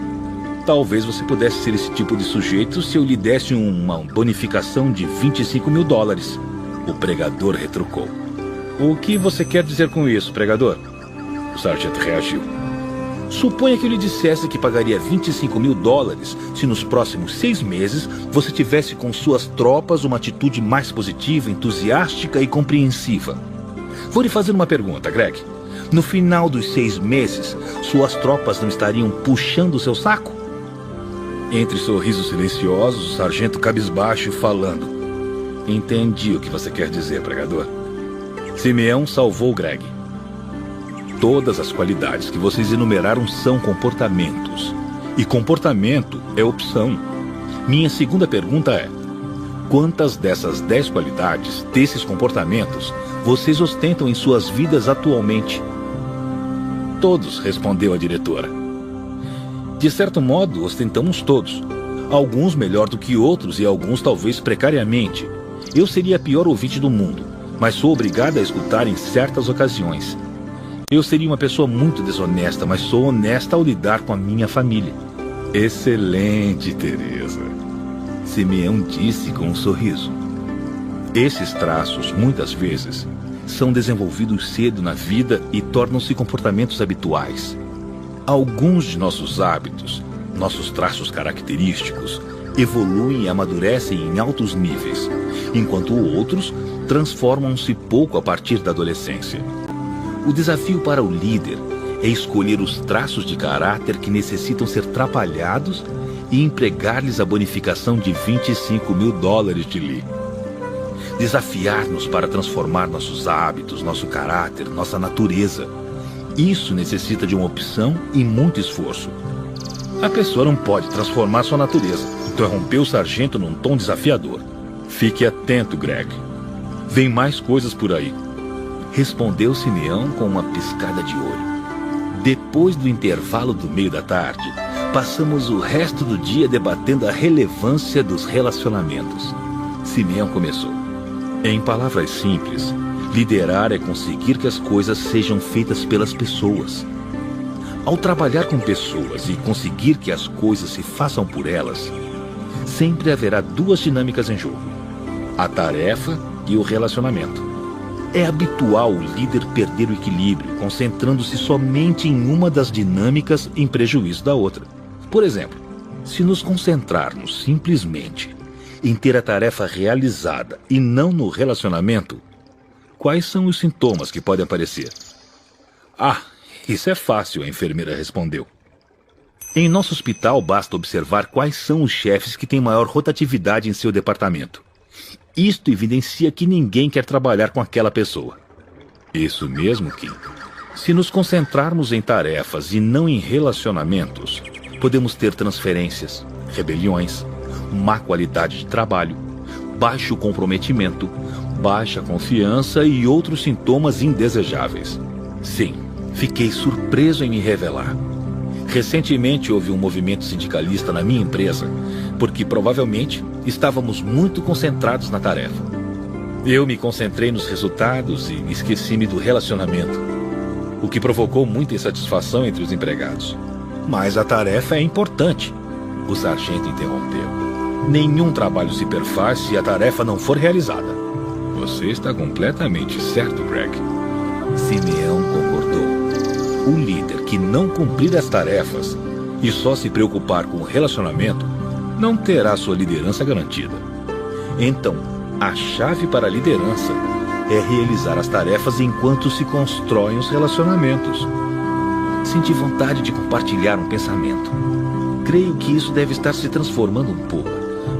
Talvez você pudesse ser esse tipo de sujeito se eu lhe desse uma bonificação de $25 mil. O pregador retrucou. O que você quer dizer com isso, pregador? O sargento reagiu. Suponha que eu lhe dissesse que pagaria $25.000 se nos próximos 6 meses você tivesse com suas tropas uma atitude mais positiva, entusiástica e compreensiva. Vou lhe fazer uma pergunta, Greg. No final dos 6 meses, suas tropas não estariam puxando o seu saco? Entre sorrisos silenciosos, o sargento cabisbaixo falando: entendi o que você quer dizer, pregador. Simeão salvou Greg. Todas as qualidades que vocês enumeraram são comportamentos. E comportamento é opção. Minha segunda pergunta é: quantas dessas 10 qualidades, desses comportamentos, vocês ostentam em suas vidas atualmente? Todos, respondeu a diretora. De certo modo, ostentamos todos. Alguns melhor do que outros e alguns talvez precariamente. Eu seria a pior ouvinte do mundo, mas sou obrigada a escutar em certas ocasiões. Eu seria uma pessoa muito desonesta, mas sou honesta ao lidar com a minha família. Excelente, Teresa. Simeão disse com um sorriso. Esses traços, muitas vezes, são desenvolvidos cedo na vida e tornam-se comportamentos habituais. Alguns de nossos hábitos, nossos traços característicos, evoluem e amadurecem em altos níveis, enquanto outros transformam-se pouco a partir da adolescência. O desafio para o líder é escolher os traços de caráter que necessitam ser trabalhados e empregar-lhes a bonificação de $25.000 de Lee. Desafiar-nos para transformar nossos hábitos, nosso caráter, nossa natureza. Isso necessita de uma opção e muito esforço. A pessoa não pode transformar sua natureza, interrompeu o sargento num tom desafiador. Fique atento, Greg. Vem mais coisas por aí. Respondeu Simeão com uma piscada de olho. Depois do intervalo do meio da tarde, passamos o resto do dia debatendo a relevância dos relacionamentos. Simeão começou. Em palavras simples, liderar é conseguir que as coisas sejam feitas pelas pessoas. Ao trabalhar com pessoas e conseguir que as coisas se façam por elas, sempre haverá 2 dinâmicas em jogo: a tarefa e o relacionamento. É habitual o líder perder o equilíbrio, concentrando-se somente em uma das dinâmicas em prejuízo da outra. Por exemplo, se nos concentrarmos simplesmente em ter a tarefa realizada e não no relacionamento, quais são os sintomas que podem aparecer? Ah, isso é fácil, a enfermeira respondeu. Em nosso hospital basta observar quais são os chefes que têm maior rotatividade em seu departamento. Isto evidencia que ninguém quer trabalhar com aquela pessoa. Isso mesmo, Kim. Se nos concentrarmos em tarefas e não em relacionamentos, podemos ter transferências, rebeliões, má qualidade de trabalho, baixo comprometimento, baixa confiança e outros sintomas indesejáveis. Sim, fiquei surpreso em me revelar. Recentemente houve um movimento sindicalista na minha empresa, porque provavelmente estávamos muito concentrados na tarefa. Eu me concentrei nos resultados e esqueci-me do relacionamento, o que provocou muita insatisfação entre os empregados. Mas a tarefa é importante, o sargento interrompeu. Nenhum trabalho se perfaz se a tarefa não for realizada. Você está completamente certo, Greg. Simeão concordou. O líder que não cumprir as tarefas e só se preocupar com o relacionamento não terá sua liderança garantida. Então, a chave para a liderança é realizar as tarefas enquanto se constroem os relacionamentos. Senti vontade de compartilhar um pensamento. Creio que isso deve estar se transformando um pouco,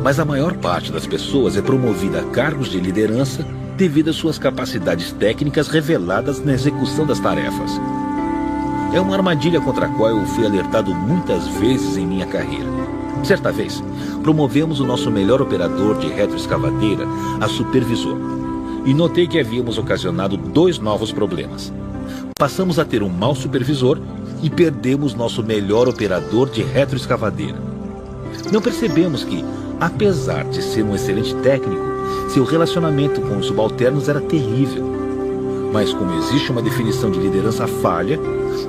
mas a maior parte das pessoas é promovida a cargos de liderança devido às suas capacidades técnicas reveladas na execução das tarefas. É uma armadilha contra a qual eu fui alertado muitas vezes em minha carreira. Certa vez, promovemos o nosso melhor operador de retroescavadeira a supervisor. E notei que havíamos ocasionado 2 novos problemas. Passamos a ter um mau supervisor e perdemos nosso melhor operador de retroescavadeira. Não percebemos que, apesar de ser um excelente técnico, seu relacionamento com os subalternos era terrível. Mas como existe uma definição de liderança falha,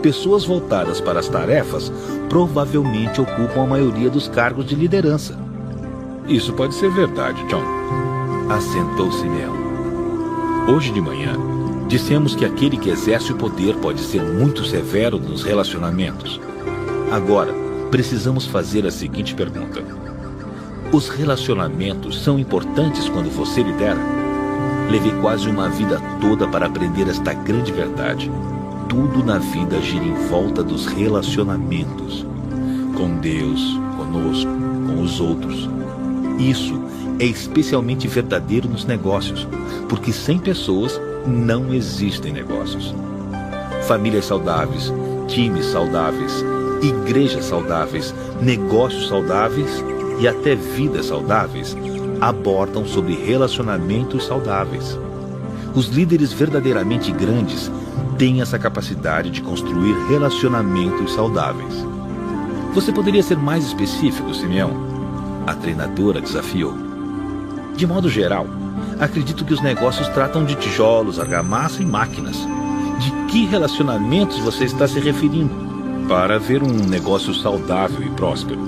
pessoas voltadas para as tarefas provavelmente ocupam a maioria dos cargos de liderança. Isso pode ser verdade, John. Assentou Simeão. Hoje de manhã, dissemos que aquele que exerce o poder pode ser muito severo nos relacionamentos, Agora, precisamos fazer a seguinte pergunta: os relacionamentos são importantes quando você lidera? Levei quase uma vida toda para aprender esta grande verdade. Tudo na vida gira em volta dos relacionamentos. Com Deus, conosco, com os outros. Isso é especialmente verdadeiro nos negócios, porque sem pessoas não existem negócios. Famílias saudáveis, times saudáveis, igrejas saudáveis, negócios saudáveis e até vidas saudáveis abordam sobre relacionamentos saudáveis. Os líderes verdadeiramente grandes têm essa capacidade de construir relacionamentos saudáveis. Você poderia ser mais específico, Simeão? A treinadora desafiou. De modo geral, acredito que os negócios tratam de tijolos, argamassa e máquinas. De que relacionamentos você está se referindo? Para haver um negócio saudável e próspero,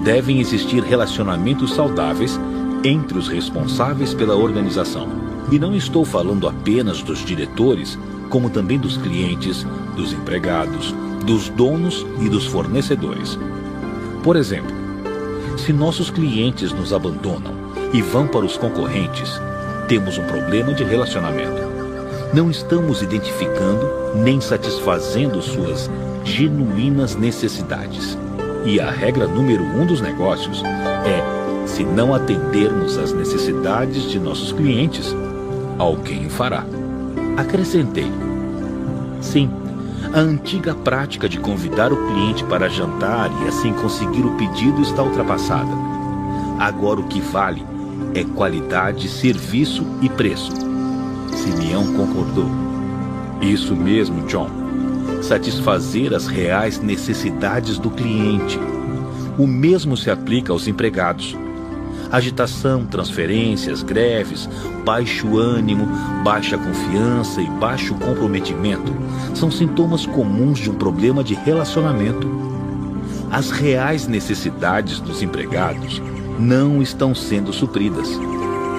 devem existir relacionamentos saudáveis entre os responsáveis pela organização. E não estou falando apenas dos diretores, como também dos clientes, dos empregados, dos donos e dos fornecedores. Por exemplo, se nossos clientes nos abandonam e vão para os concorrentes, temos um problema de relacionamento. Não estamos identificando nem satisfazendo suas genuínas necessidades. E a regra número 1 dos negócios é: se não atendermos às necessidades de nossos clientes, alguém o fará. Acrescentei: sim, a antiga prática de convidar o cliente para jantar e assim conseguir o pedido está ultrapassada. Agora o que vale é qualidade, serviço e preço. Simeão concordou. Isso mesmo, John. Satisfazer as reais necessidades do cliente. O mesmo se aplica aos empregados. Agitação, transferências, greves, baixo ânimo, baixa confiança e baixo comprometimento são sintomas comuns de um problema de relacionamento. As reais necessidades dos empregados não estão sendo supridas.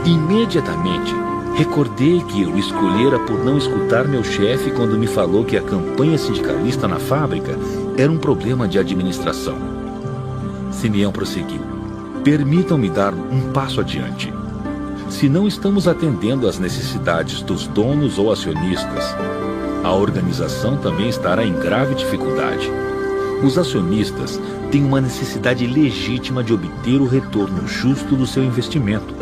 Imediatamente, recordei que eu escolhera por não escutar meu chefe quando me falou que a campanha sindicalista na fábrica era um problema de administração. Simeão prosseguiu. Permitam-me dar um passo adiante. Se não estamos atendendo às necessidades dos donos ou acionistas, a organização também estará em grave dificuldade. Os acionistas têm uma necessidade legítima de obter o retorno justo do seu investimento.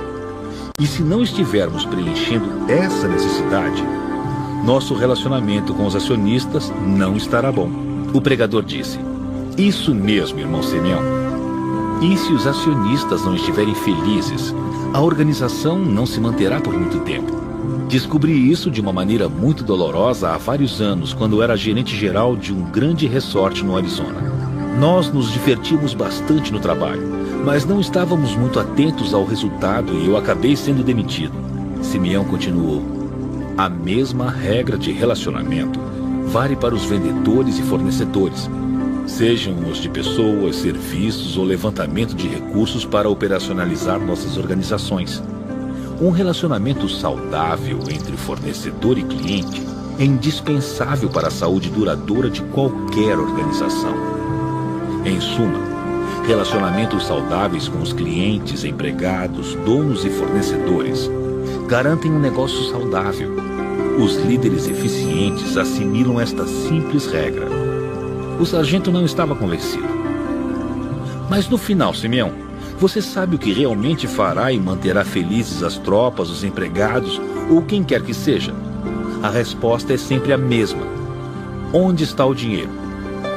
E se não estivermos preenchendo essa necessidade, nosso relacionamento com os acionistas não estará bom. O pregador disse: isso mesmo, irmão Simeão. E se os acionistas não estiverem felizes, a organização não se manterá por muito tempo. Descobri isso de uma maneira muito dolorosa há vários anos, quando era gerente geral de um grande resort no Arizona. Nós nos divertimos bastante no trabalho, mas não estávamos muito atentos ao resultado e eu acabei sendo demitido. Simeão continuou. A mesma regra de relacionamento vale para os vendedores e fornecedores. Sejam os de pessoas, serviços ou levantamento de recursos para operacionalizar nossas organizações. Um relacionamento saudável entre fornecedor e cliente é indispensável para a saúde duradoura de qualquer organização. Em suma, relacionamentos saudáveis com os clientes, empregados, donos e fornecedores garantem um negócio saudável. Os líderes eficientes assimilam esta simples regra. O sargento não estava convencido. Mas no final, Simeão, você sabe o que realmente fará e manterá felizes as tropas, os empregados ou quem quer que seja? A resposta é sempre a mesma. Onde está o dinheiro?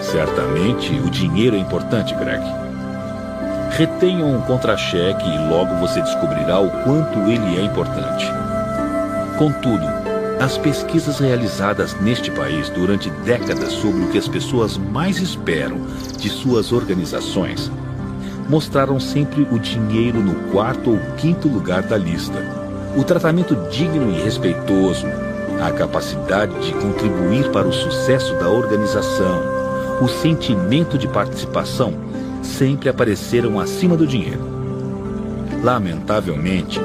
Certamente, o dinheiro é importante, Greg. Retenham um contra-cheque e logo você descobrirá o quanto ele é importante. Contudo, as pesquisas realizadas neste país durante décadas sobre o que as pessoas mais esperam de suas organizações mostraram sempre o dinheiro no 4º ou 5º lugar da lista. O tratamento digno e respeitoso, a capacidade de contribuir para o sucesso da organização, o sentimento de participação sempre apareceram acima do dinheiro. Lamentavelmente,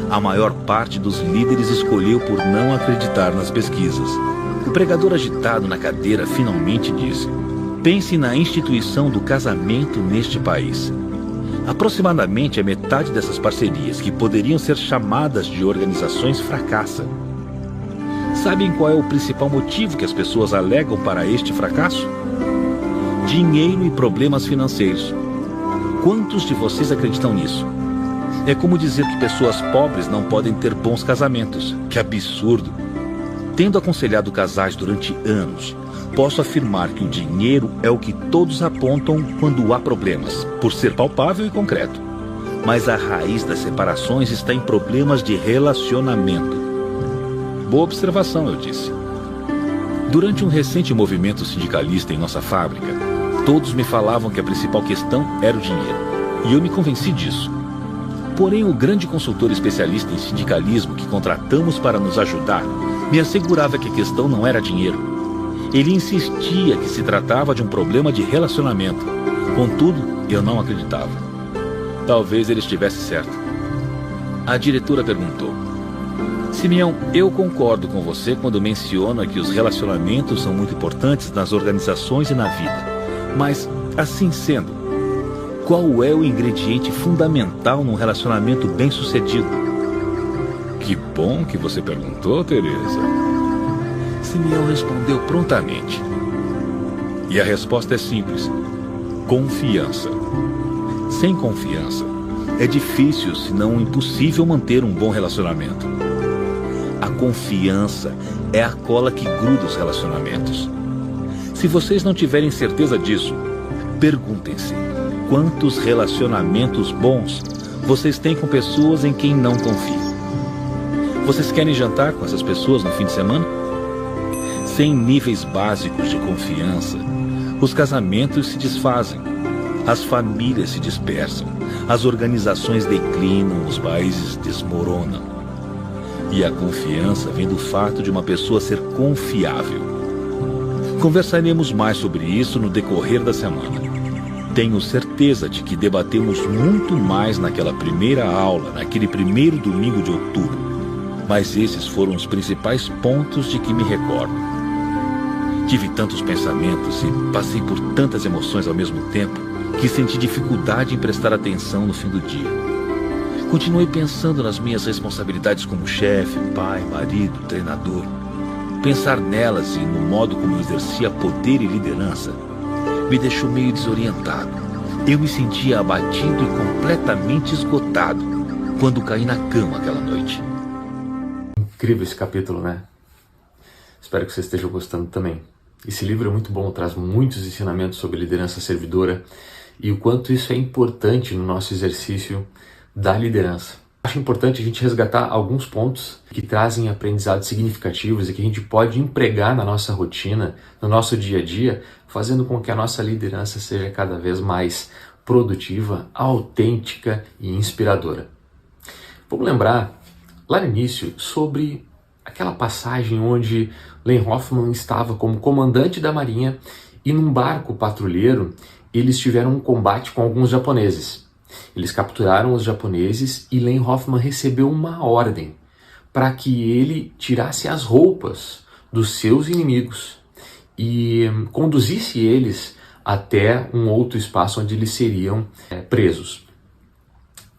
a maior parte dos líderes escolheu por não acreditar nas pesquisas. O pregador agitado na cadeira finalmente disse: Pense na instituição do casamento neste país. Aproximadamente a metade dessas parcerias, que poderiam ser chamadas de organizações, fracassa. Sabem qual é o principal motivo que as pessoas alegam para este fracasso? Dinheiro e problemas financeiros. Quantos de vocês acreditam nisso? É como dizer que pessoas pobres não podem ter bons casamentos. Que absurdo! Tendo aconselhado casais durante anos, posso afirmar que o dinheiro é o que todos apontam quando há problemas, por ser palpável e concreto. Mas a raiz das separações está em problemas de relacionamento. Boa observação, eu disse. Durante um recente movimento sindicalista em nossa fábrica, todos me falavam que a principal questão era o dinheiro. E eu me convenci disso. Porém, o grande consultor especialista em sindicalismo que contratamos para nos ajudar me assegurava que a questão não era dinheiro. Ele insistia que se tratava de um problema de relacionamento. Contudo, eu não acreditava. Talvez ele estivesse certo. A diretora perguntou: Simeão, eu concordo com você quando menciona que os relacionamentos são muito importantes nas organizações e na vida. Mas, assim sendo, qual é o ingrediente fundamental num relacionamento bem-sucedido? Que bom que você perguntou, Teresa. Simeão respondeu prontamente. E a resposta é simples: confiança. Sem confiança, é difícil, se não impossível, manter um bom relacionamento. A confiança é a cola que gruda os relacionamentos. Se vocês não tiverem certeza disso, perguntem-se: quantos relacionamentos bons vocês têm com pessoas em quem não confiam? Vocês querem jantar com essas pessoas no fim de semana? Sem níveis básicos de confiança, os casamentos se desfazem, as famílias se dispersam, as organizações declinam, os países desmoronam. E a confiança vem do fato de uma pessoa ser confiável. Conversaremos mais sobre isso no decorrer da semana. Tenho certeza de que debatemos muito mais naquela primeira aula, naquele primeiro domingo de outubro. Mas esses foram os principais pontos de que me recordo. Tive tantos pensamentos e passei por tantas emoções ao mesmo tempo que senti dificuldade em prestar atenção no fim do dia. Continuei pensando nas minhas responsabilidades como chefe, pai, marido, treinador. Pensar nelas e no modo como eu exercia poder e liderança me deixou meio desorientado. Eu me sentia abatido e completamente esgotado quando caí na cama aquela noite. Incrível esse capítulo, né? Espero que vocês estejam gostando também. Esse livro é muito bom, traz muitos ensinamentos sobre liderança servidora e o quanto isso é importante no nosso exercício da liderança. Acho importante a gente resgatar alguns pontos que trazem aprendizados significativos e que a gente pode empregar na nossa rotina, no nosso dia a dia, fazendo com que a nossa liderança seja cada vez mais produtiva, autêntica e inspiradora. Vamos lembrar lá no início sobre aquela passagem onde Len Hoffman estava como comandante da marinha e num barco patrulheiro eles tiveram um combate com alguns japoneses. Eles capturaram os japoneses e Len Hoffman recebeu uma ordem para que ele tirasse as roupas dos seus inimigos e conduzisse eles até um outro espaço onde eles seriam presos.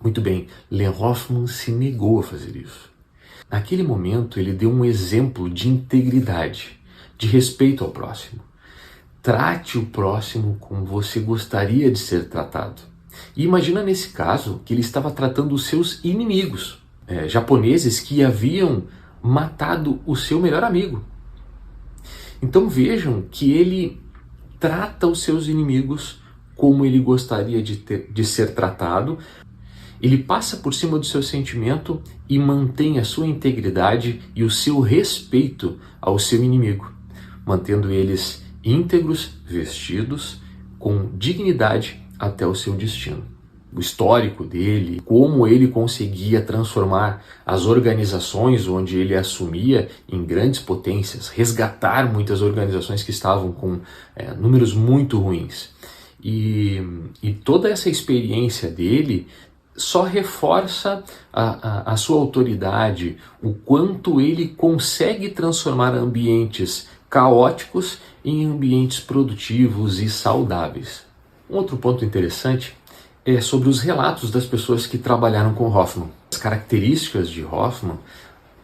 Muito bem, Len Hoffman se negou a fazer isso. Naquele momento, ele deu um exemplo de integridade, de respeito ao próximo. Trate o próximo como você gostaria de ser tratado. E imagina nesse caso que ele estava tratando os seus inimigos, japoneses que haviam matado o seu melhor amigo. Então vejam que ele trata os seus inimigos como ele gostaria de ser tratado. Ele passa por cima do seu sentimento e mantém a sua integridade e o seu respeito ao seu inimigo, mantendo eles íntegros, vestidos, com dignidade até o seu destino. O histórico dele, como ele conseguia transformar as organizações onde ele assumia em grandes potências, resgatar muitas organizações que estavam com números muito ruins. E toda essa experiência dele só reforça a sua autoridade, o quanto ele consegue transformar ambientes caóticos em ambientes produtivos e saudáveis. Um outro ponto interessante é sobre os relatos das pessoas que trabalharam com Hoffman. As características de Hoffman,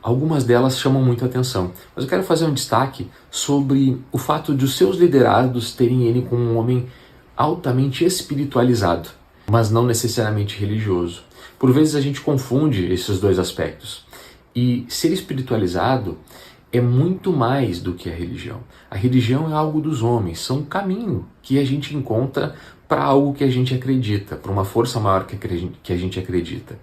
algumas delas chamam muito a atenção, mas eu quero fazer um destaque sobre o fato de os seus liderados terem ele como um homem altamente espiritualizado, mas não necessariamente religioso. Por vezes a gente confunde esses dois aspectos. E ser espiritualizado é muito mais do que a religião. A religião é algo dos homens, são um caminho que a gente encontra para algo que a gente acredita, para uma força maior que a gente acredita.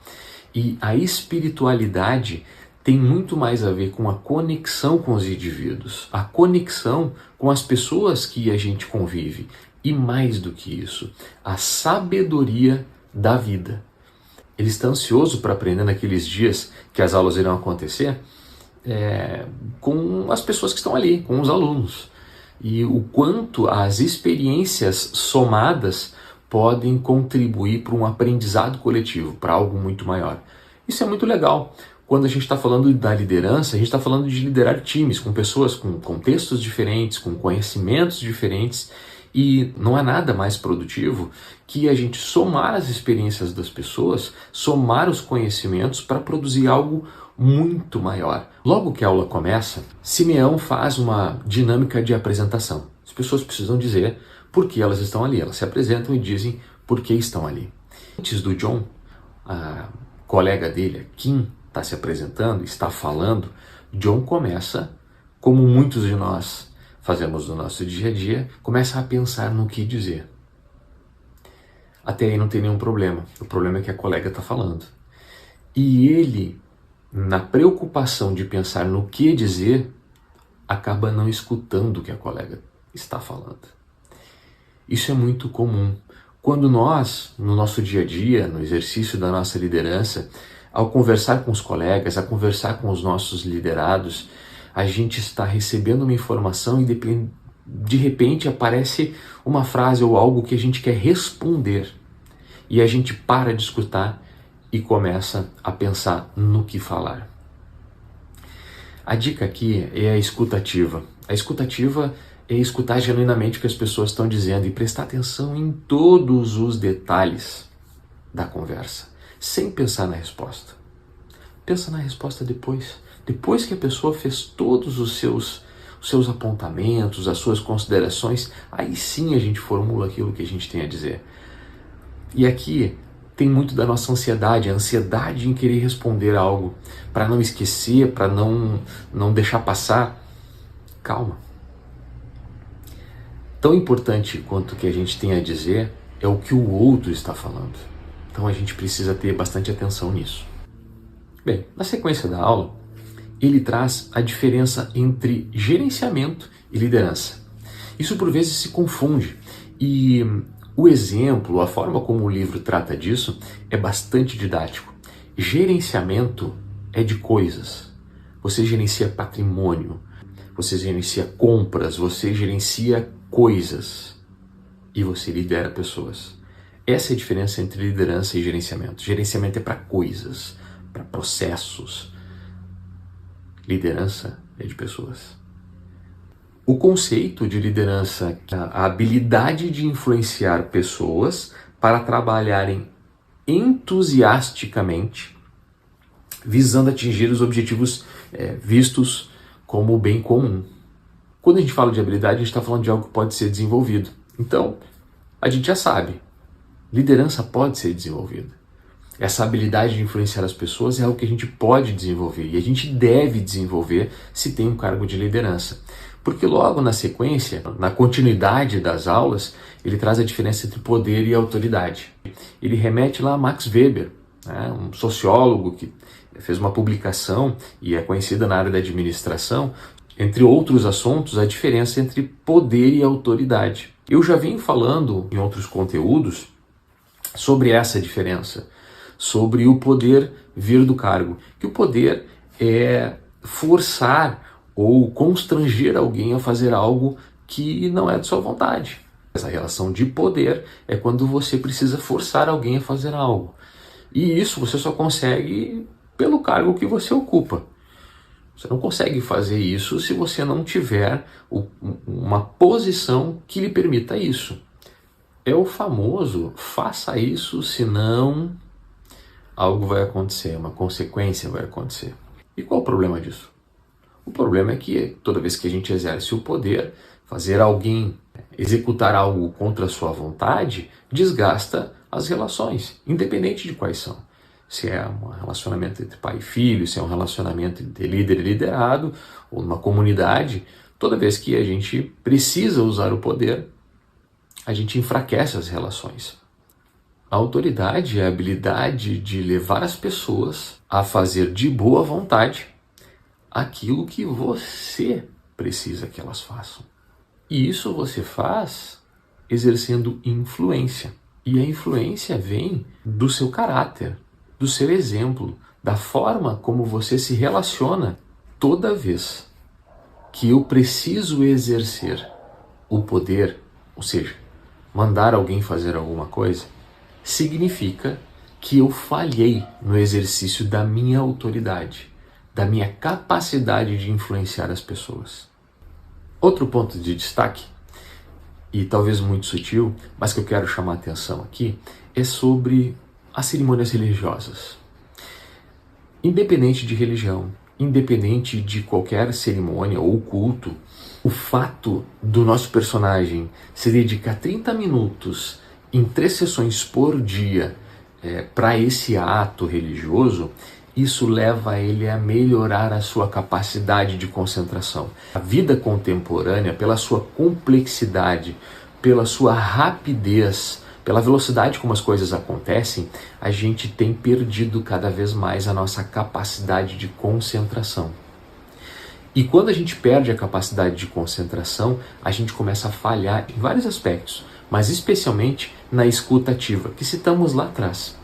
E a espiritualidade tem muito mais a ver com a conexão com os indivíduos, a conexão com as pessoas que a gente convive. E mais do que isso, a sabedoria da vida. Ele está ansioso para aprender naqueles dias que as aulas irão acontecer com as pessoas que estão ali, com os alunos. E o quanto as experiências somadas podem contribuir para um aprendizado coletivo, para algo muito maior. Isso é muito legal. Quando a gente está falando da liderança, a gente está falando de liderar times, com pessoas com contextos diferentes, com conhecimentos diferentes, e não há nada mais produtivo que a gente somar as experiências das pessoas, somar os conhecimentos para produzir algo muito maior. Logo que a aula começa, Simeão faz uma dinâmica de apresentação. As pessoas precisam dizer por que elas estão ali. Elas se apresentam e dizem por que estão ali. Antes do John, a colega dele, a Kim, está se apresentando, está falando, John começa, como muitos de nós fazemos no nosso dia a dia, começa a pensar no que dizer. Até aí não tem nenhum problema. O problema é que a colega está falando. E ele, na preocupação de pensar no que dizer, acaba não escutando o que a colega está falando. Isso é muito comum. Quando nós, no nosso dia a dia, no exercício da nossa liderança, ao conversar com os colegas, a conversar com os nossos liderados, a gente está recebendo uma informação e de repente aparece uma frase ou algo que a gente quer responder. E a gente para de escutar e começa a pensar no que falar. A dica aqui é a escutativa. A escutativa é escutar genuinamente o que as pessoas estão dizendo e prestar atenção em todos os detalhes da conversa, sem pensar na resposta. Pensa na resposta depois. Depois que a pessoa fez todos os seus apontamentos, as suas considerações, aí sim a gente formula aquilo que a gente tem a dizer. E aqui tem muito da nossa ansiedade, a ansiedade em querer responder algo, para não esquecer, para não deixar passar. Calma. Tão importante quanto o que a gente tem a dizer é o que o outro está falando. Então a gente precisa ter bastante atenção nisso. Bem, na sequência da aula, ele traz a diferença entre gerenciamento e liderança. Isso por vezes se confunde e o exemplo, a forma como o livro trata disso é bastante didático. Gerenciamento é de coisas. Você gerencia patrimônio, você gerencia compras, você gerencia coisas e você lidera pessoas. Essa é a diferença entre liderança e gerenciamento. Gerenciamento é para coisas, para processos. Liderança é de pessoas. O conceito de liderança é a habilidade de influenciar pessoas para trabalharem entusiasticamente, visando atingir os objetivos vistos como o bem comum. Quando a gente fala de habilidade, a gente está falando de algo que pode ser desenvolvido. Então, a gente já sabe, liderança pode ser desenvolvida. Essa habilidade de influenciar as pessoas é algo que a gente pode desenvolver e a gente deve desenvolver se tem um cargo de liderança. Porque logo na sequência, na continuidade das aulas, ele traz a diferença entre poder e autoridade. Ele remete lá a Max Weber, um sociólogo que fez uma publicação e é conhecido na área da administração, entre outros assuntos, a diferença entre poder e autoridade. Eu já venho falando em outros conteúdos sobre essa diferença, sobre o poder vir do cargo, que o poder é forçar ou constranger alguém a fazer algo que não é de sua vontade. Essa relação de poder é quando você precisa forçar alguém a fazer algo. E isso você só consegue pelo cargo que você ocupa. Você não consegue fazer isso se você não tiver uma posição que lhe permita isso. É o famoso, faça isso, senão algo vai acontecer, uma consequência vai acontecer. E qual o problema disso? O problema é que toda vez que a gente exerce o poder, fazer alguém executar algo contra a sua vontade, desgasta as relações, independente de quais são. Se é um relacionamento entre pai e filho, se é um relacionamento entre líder e liderado, ou numa comunidade, toda vez que a gente precisa usar o poder, a gente enfraquece as relações. A autoridade é a habilidade de levar as pessoas a fazer de boa vontade aquilo que você precisa que elas façam. E isso você faz exercendo influência. E a influência vem do seu caráter, do seu exemplo, da forma como você se relaciona toda vez que eu preciso exercer o poder, ou seja, mandar alguém fazer alguma coisa, significa que eu falhei no exercício da minha autoridade, da minha capacidade de influenciar as pessoas. Outro ponto de destaque, e talvez muito sutil, mas que eu quero chamar a atenção aqui, é sobre as cerimônias religiosas. Independente de religião, independente de qualquer cerimônia ou culto, o fato do nosso personagem se dedicar 30 minutos em 3 sessões por dia para esse ato religioso, isso leva ele a melhorar a sua capacidade de concentração. A vida contemporânea, pela sua complexidade, pela sua rapidez, pela velocidade como as coisas acontecem, a gente tem perdido cada vez mais a nossa capacidade de concentração. E quando a gente perde a capacidade de concentração, a gente começa a falhar em vários aspectos, mas especialmente na escuta ativa, que citamos lá atrás.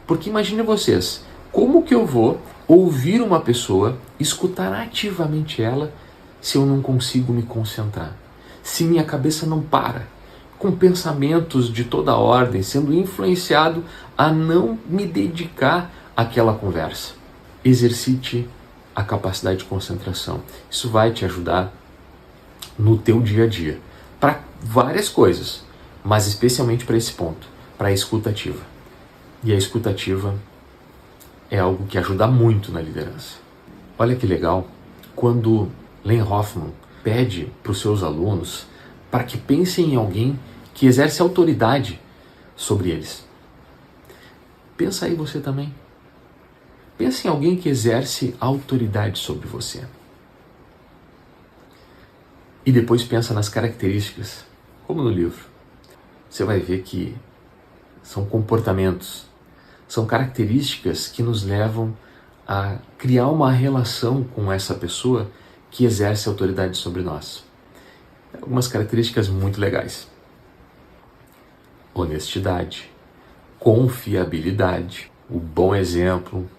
Porque imagine vocês, como que eu vou ouvir uma pessoa, escutar ativamente ela, se eu não consigo me concentrar? Se minha cabeça não para, com pensamentos de toda ordem, sendo influenciado a não me dedicar àquela conversa. Exercite a capacidade de concentração. Isso vai te ajudar no teu dia a dia, para várias coisas, mas especialmente para esse ponto, para a escuta ativa. E a escuta ativa é algo que ajuda muito na liderança. Olha que legal, quando Len Hoffman pede para os seus alunos para que pensem em alguém que exerce autoridade sobre eles. Pensa aí você também. Pensa em alguém que exerce autoridade sobre você. E depois pensa nas características, como no livro. Você vai ver que são comportamentos, são características que nos levam a criar uma relação com essa pessoa que exerce autoridade sobre nós. Algumas características muito legais. Honestidade, confiabilidade, o bom exemplo,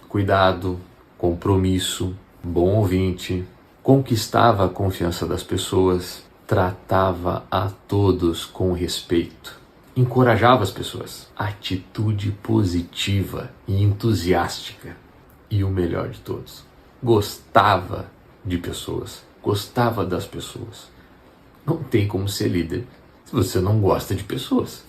cuidado, compromisso, bom ouvinte, conquistava a confiança das pessoas, tratava a todos com respeito, encorajava as pessoas, atitude positiva e entusiástica. E o melhor de todos, gostava de pessoas, gostava das pessoas. Não tem como ser líder se você não gosta de pessoas.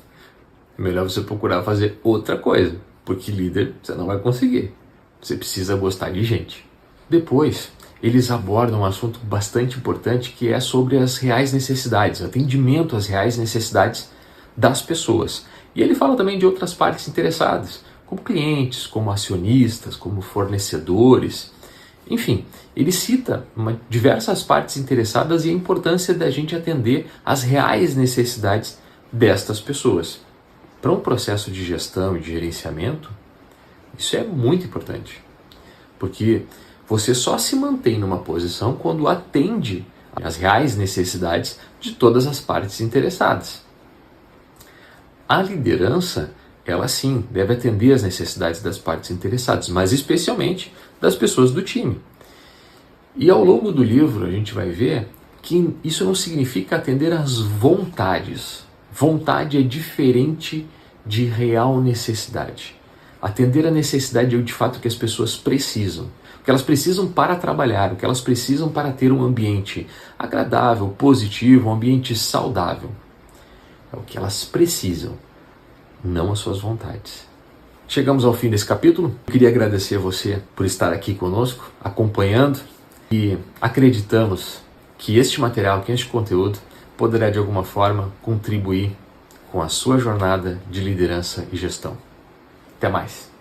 É melhor você procurar fazer outra coisa, porque líder você não vai conseguir. Você precisa gostar de gente. Depois, eles abordam um assunto bastante importante que é sobre as reais necessidades, atendimento às reais necessidades das pessoas. E ele fala também de outras partes interessadas, como clientes, como acionistas, como fornecedores. Enfim, ele cita diversas partes interessadas e a importância da gente atender às reais necessidades destas pessoas. Para um processo de gestão e de gerenciamento, isso é muito importante, porque você só se mantém numa posição quando atende às reais necessidades de todas as partes interessadas. A liderança, ela sim, deve atender às necessidades das partes interessadas, mas especialmente das pessoas do time. E ao longo do livro a gente vai ver que isso não significa atender às vontades. Vontade é diferente de real necessidade. Atender a necessidade é de fato que as pessoas precisam. que elas precisam para trabalhar, o que elas precisam para ter um ambiente agradável, positivo, um ambiente saudável. É o que elas precisam, não as suas vontades. Chegamos ao fim desse capítulo. Eu queria agradecer a você por estar aqui conosco, acompanhando, e acreditamos que este material, que este conteúdo, poderá de alguma forma contribuir com a sua jornada de liderança e gestão. Até mais!